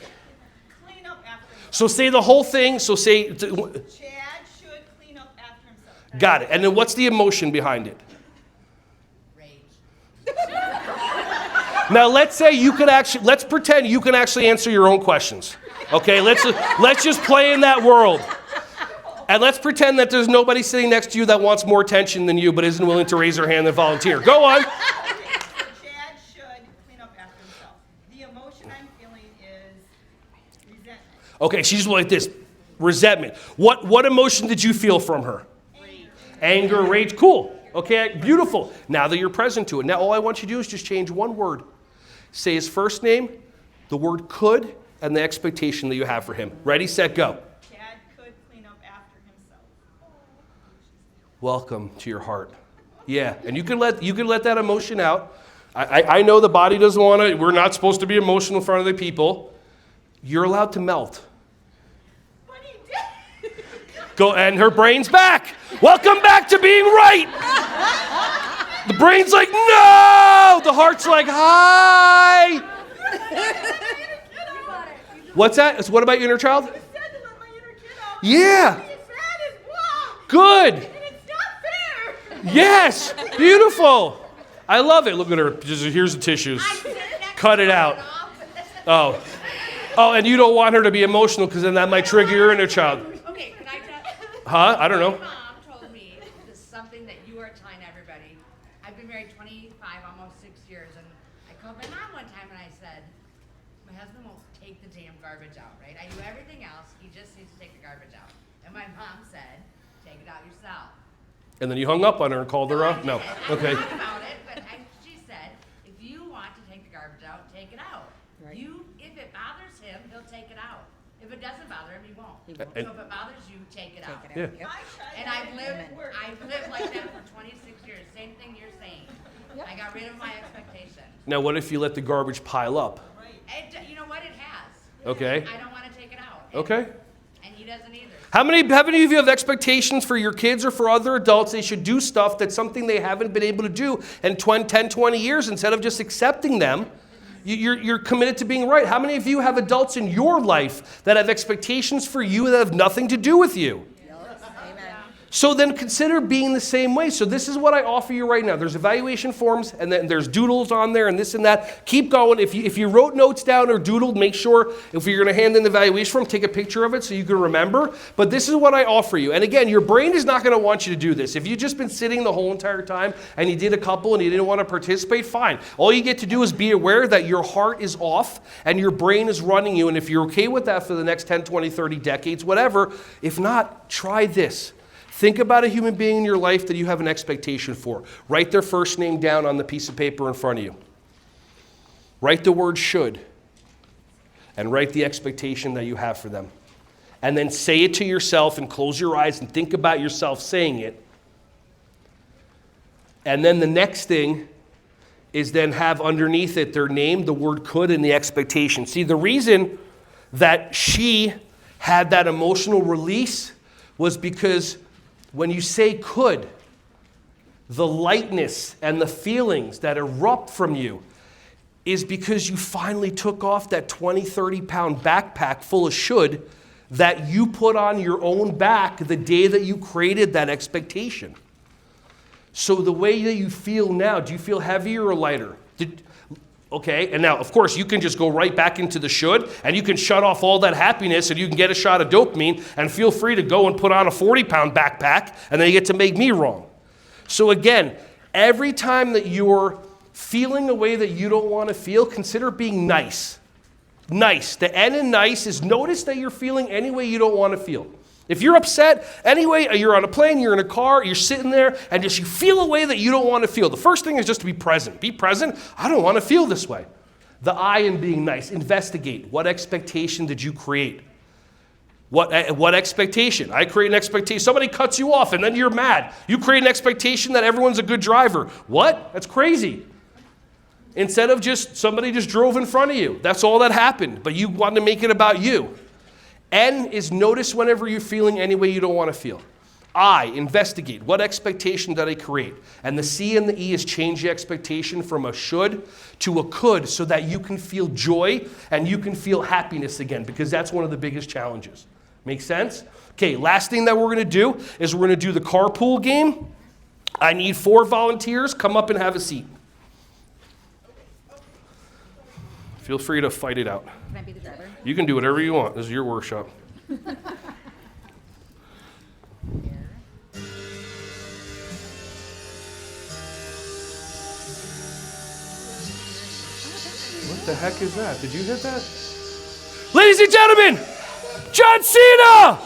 Clean up after himself. So say the whole thing. So say. Chad should clean up after himself. Got it. And then what's the emotion behind it? Rage. Now let's say you could actually. Let's pretend you can actually answer your own questions. Okay. Let's just play in that world. And let's pretend that there's nobody sitting next to you that wants more attention than you, but isn't willing to raise their hand and volunteer. Go on. Chad should clean up after himself. The emotion I'm feeling is resentment. Okay, she's like this. Resentment. What emotion did you feel from her? Rage. Anger, rage. Cool. Okay, beautiful. Now that you're present to it. Now all I want you to do is just change one word. Say his first name, the word could, and the expectation that you have for him. Ready, set, go. Dad could clean up after himself. Welcome to your heart. Yeah, and you can let that emotion out. I know the body doesn't want to. We're not supposed to be emotional in front of the people. You're allowed to melt. But he did. Go, and her brain's back. Welcome back to being right. The brain's like, no. The heart's like, hi. What's that? What about your inner child? You said to let my inner kid out. Yeah. What he said is wrong. Good. And it's not fair. Yes. Beautiful. I love it. Look at her. Here's the tissues. Cut it out. Oh. Oh, and you don't want her to be emotional because then that might trigger your inner child. Okay, can I tell? Huh? I don't know. My mom told me this is something that you are telling everybody. I've been married 25, almost 6 years, and I called my mom one time and I said, my husband won't take the damn garbage out, right? I do everything else, he just needs to take the garbage out. And my mom said, take it out yourself. And then you hung up on her and called her up? No. Okay. I thought about it, but she said, if you want to take the garbage out, take it out. If it bothers him, he'll take it out. If it doesn't bother him, he won't. So if it bothers you, take it out. Yeah. And I've lived like that for 26 years. Same thing you're saying. I got rid of my expectation. Now, what if you let the garbage pile up? You know what? It has. Okay. I don't want to take it out. Okay. And he doesn't either. How many of you have expectations for your kids or for other adults? They should do stuff that's something they haven't been able to do in 10, 20 years. Instead of just accepting them, you're committed to being right. How many of you have adults in your life that have expectations for you that have nothing to do with you? So then consider being the same way. So this is what I offer you right now. There's evaluation forms, and then there's doodles on there and this and that. Keep going. If you wrote notes down or doodled, make sure if you're going to hand in the evaluation form, take a picture of it so you can remember. But this is what I offer you. And again, your brain is not going to want you to do this. If you've just been sitting the whole entire time and you did a couple and you didn't want to participate, fine. All you get to do is be aware that your heart is off and your brain is running you. And if you're okay with that for the next 10, 20, 30 decades, whatever, if not, try this. Think about a human being in your life that you have an expectation for. Write their first name down on the piece of paper in front of you. Write the word should. And write the expectation that you have for them. And then say it to yourself and close your eyes and think about yourself saying it. And then the next thing is then have underneath it their name, the word could, and the expectation. See, the reason that she had that emotional release was because when you say could, the lightness and the feelings that erupt from you is because you finally took off that 20, 30-pound backpack full of should that you put on your own back the day that you created that expectation. So the way that you feel now, do you feel heavier or lighter? Okay, and now, of course, you can just go right back into the should, and you can shut off all that happiness, and you can get a shot of dopamine, and feel free to go and put on a 40-pound backpack, and then you get to make me wrong. So again, every time that you're feeling a way that you don't want to feel, consider being nice. Nice. The N in nice is notice that you're feeling any way you don't want to feel. If you're upset, anyway, you're on a plane, you're in a car, you're sitting there, and just you feel a way that you don't want to feel. The first thing is just to be present. Be present. I don't want to feel this way. The I in being nice. Investigate. What expectation did you create? What expectation? I create an expectation. Somebody cuts you off, and then you're mad. You create an expectation that everyone's a good driver. What? That's crazy. Instead of just somebody just drove in front of you. That's all that happened, but you wanted to make it about you. N is notice whenever you're feeling any way you don't want to feel. I, investigate. What expectation did I create? And the C and the E is change the expectation from a should to a could so that you can feel joy and you can feel happiness again, because that's one of the biggest challenges. Make sense? Okay, last thing that we're going to do is we're going to do the carpool game. I need 4 volunteers. Come up and have a seat. Feel free to fight it out. Can I be the driver? You can do whatever you want. This is your workshop. What the heck is that? Did you hit that? Ladies and gentlemen, John Cena!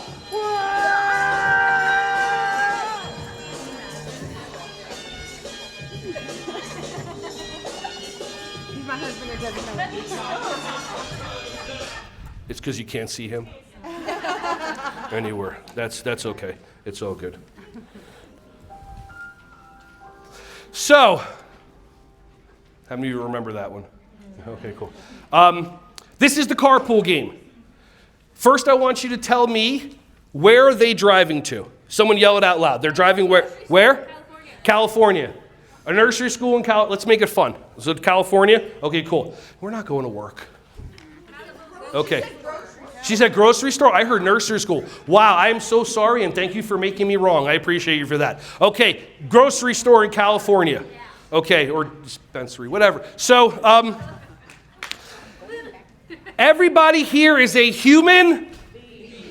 He's my husband It's because you can't see him anywhere. That's okay. It's all good. So, how many of you remember that one? Okay, cool. This is the carpool game. First, I want you to tell me, where are they driving to? Someone yell it out loud. They're driving where? Where? California. A nursery school in California. Let's make it fun. So California? Okay, cool. We're not going to work. Okay. She said grocery store. I heard nursery school. Wow, I am so sorry, and thank you for making me wrong. I appreciate you for that. Okay, grocery store in California. Okay, or dispensary, whatever. So, everybody here is a human.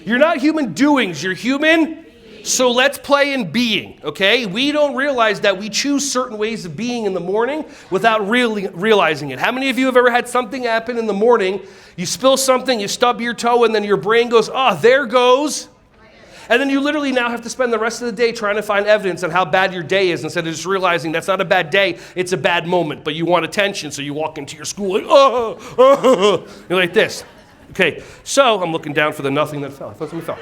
You're not human doings, you're human. So let's play in being, okay? We don't realize that we choose certain ways of being in the morning without really realizing it. How many of you have ever had something happen in the morning? You spill something, you stub your toe, and then your brain goes, oh, there goes. And then you literally now have to spend the rest of the day trying to find evidence on how bad your day is instead of just realizing that's not a bad day, it's a bad moment. But you want attention, so you walk into your school like, you're like this. Okay, so I'm looking down for the nothing that fell. I thought something fell.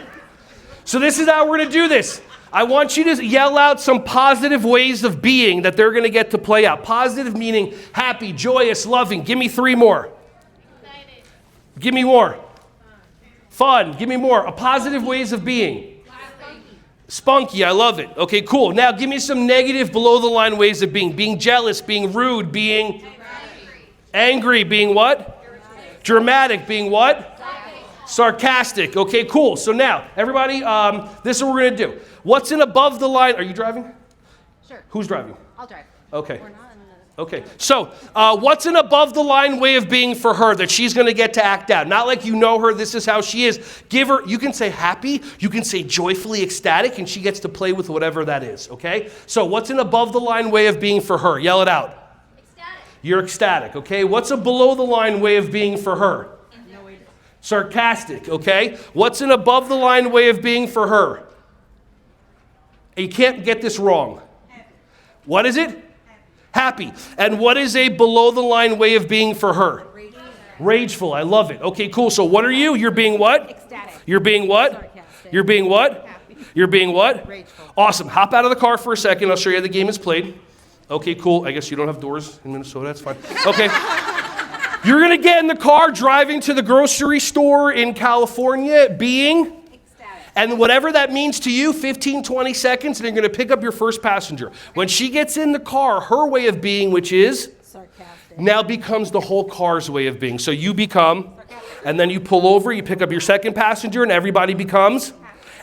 So this is how we're going to do this. I want you to yell out some positive ways of being that they're going to get to play out. Positive meaning happy, joyous, loving. Give me 3 more. Excited. Give me more. Fun. Give me more. A positive ways of being. Spunky. I love it. Okay, cool. Now give me some negative below the line ways of being. Being jealous, being rude, being angry, being what? Dramatic, being what? Sarcastic. Okay, cool. So now, everybody, this is what we're going to do. What's an above the line? Are you driving? Sure. Who's driving? I'll drive. Okay. We're not in Okay. So, what's an above the line way of being for her that she's going to get to act out? Not like you know her, this is how she is. Give her, you can say happy, you can say joyfully ecstatic, and she gets to play with whatever that is. Okay? So, what's an above the line way of being for her? Yell it out. Ecstatic. You're ecstatic. Okay? What's a below the line way of being for her? Sarcastic, okay? What's an above the line way of being for her? You can't get this wrong. What is it? Happy. And what is a below the line way of being for her? Rageful. I love it. Okay, cool. So what are you? You're being what? Ecstatic. You're being what? Sarcastic. You're being what? Happy. You're being what? Rageful. Awesome. Hop out of the car for a second. I'll show you how the game is played. Okay, cool. I guess you don't have doors in Minnesota. That's fine. Okay. You're going to get in the car driving to the grocery store in California, being Ecstatic. and whatever that means to you, 15, 20 seconds, and you're going to pick up your first passenger. When she gets in the car, her way of being, which is Sarcastic. now becomes the whole car's way of being. So you become, and then you pull over, you pick up your second passenger, and everybody becomes,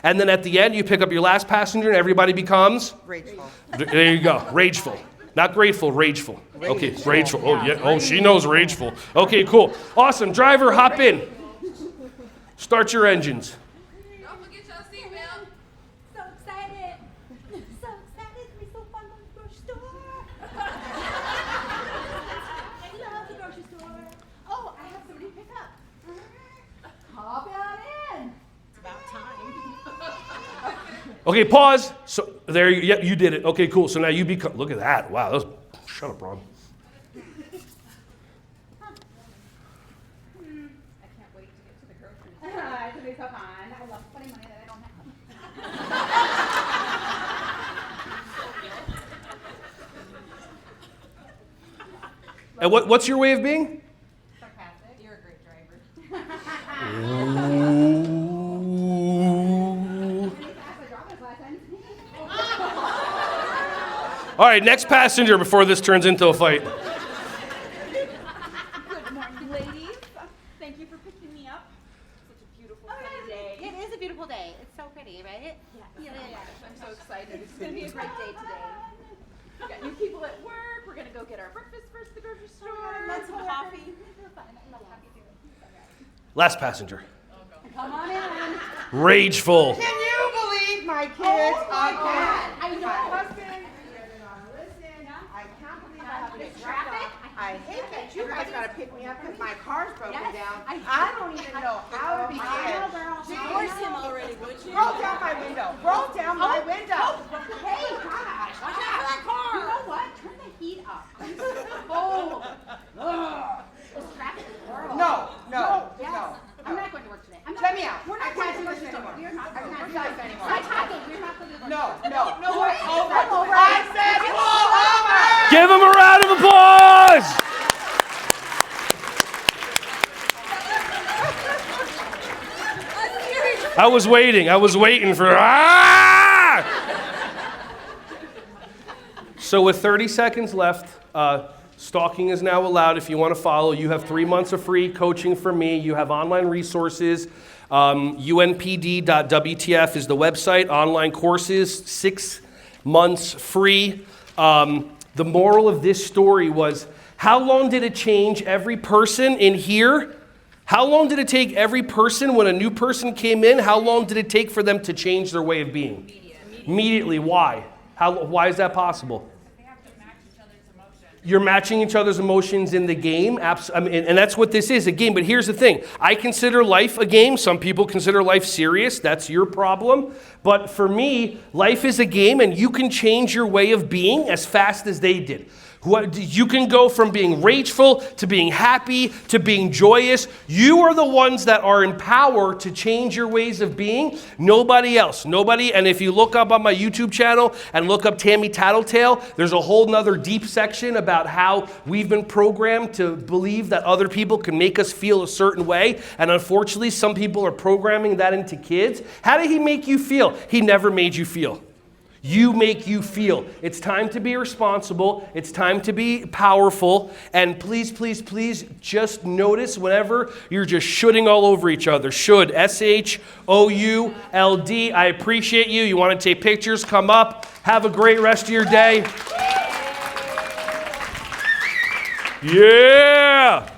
and then at the end, you pick up your last passenger, and everybody becomes, Rageful. there you go, rageful. Not grateful, rageful. Okay, rageful. Oh, yeah. Oh, she knows rageful. Okay, cool. Awesome. Driver, hop in. Start your engines. Don't forget your seatbelt. So excited. So excited. It's so fun at the grocery store. I love the grocery store. Oh, I have somebody to pick up. Hop on in. It's about time. Okay, pause. So there you, yep, you did it. Okay, cool. So now you become, look at that. Wow, that was, shut up, Ron. I can't wait to get to the grocery store. It's gonna be so fun. I love spending money that I don't have. And what's your way of being? Sarcastic. You're a great driver. All right, next passenger before this turns into a fight. Good morning, ladies. Thank you for picking me up. Such a beautiful sunny day. It is a beautiful day. It's so pretty, right? Yeah. I'm so excited. It's going to be a great day today. We got new people at work. We're going to go get our breakfast first at the grocery store. Love some coffee. I love coffee too. Last passenger. Come on in. Rageful. Can you believe my kids? Oh my God. I know. My husband, he doesn't want to listen. I can't believe I have to get dropped off. I hate that you guys got to pick me up because my car's broken down. I don't even know how to begin. Force him already, would you? Roll down my window. Roll down my window. Hey, gosh. Watch out for that car. You know what? Turn the heat up. Oh. I said pull over! Give him a round of applause! I was waiting for, So with 30 seconds left, stalking is now allowed if you want to follow. You have 3 months of free coaching from me. You have online resources. UNPD.WTF is the website. Online courses, 6 months free. The moral of this story was, how long did it change every person in here? How long did it take every person when a new person came in? How long did it take for them to change their way of being? Immediately. Why? Why is that possible? They have to match each other's emotions. You're matching each other's emotions in the game, and that's what this is, a game. But here's the thing. I consider life a game. Some people consider life serious. That's your problem. But for me, life is a game, and you can change your way of being as fast as they did. You can go from being rageful to being happy to being joyous. You are the ones that are in power to change your ways of being. Nobody else. Nobody. And if you look up on my YouTube channel and look up Tammy Tattletale, there's a whole nother deep section about how we've been programmed to believe that other people can make us feel a certain way. And unfortunately, some people are programming that into kids. How did he make you feel? He never made you feel. You make you feel. It's time to be responsible. It's time to be powerful. And please, please, please just notice whenever you're just shoulding all over each other. Should. SHOULD. I appreciate you. You want to take pictures? Come up. Have a great rest of your day. Yeah.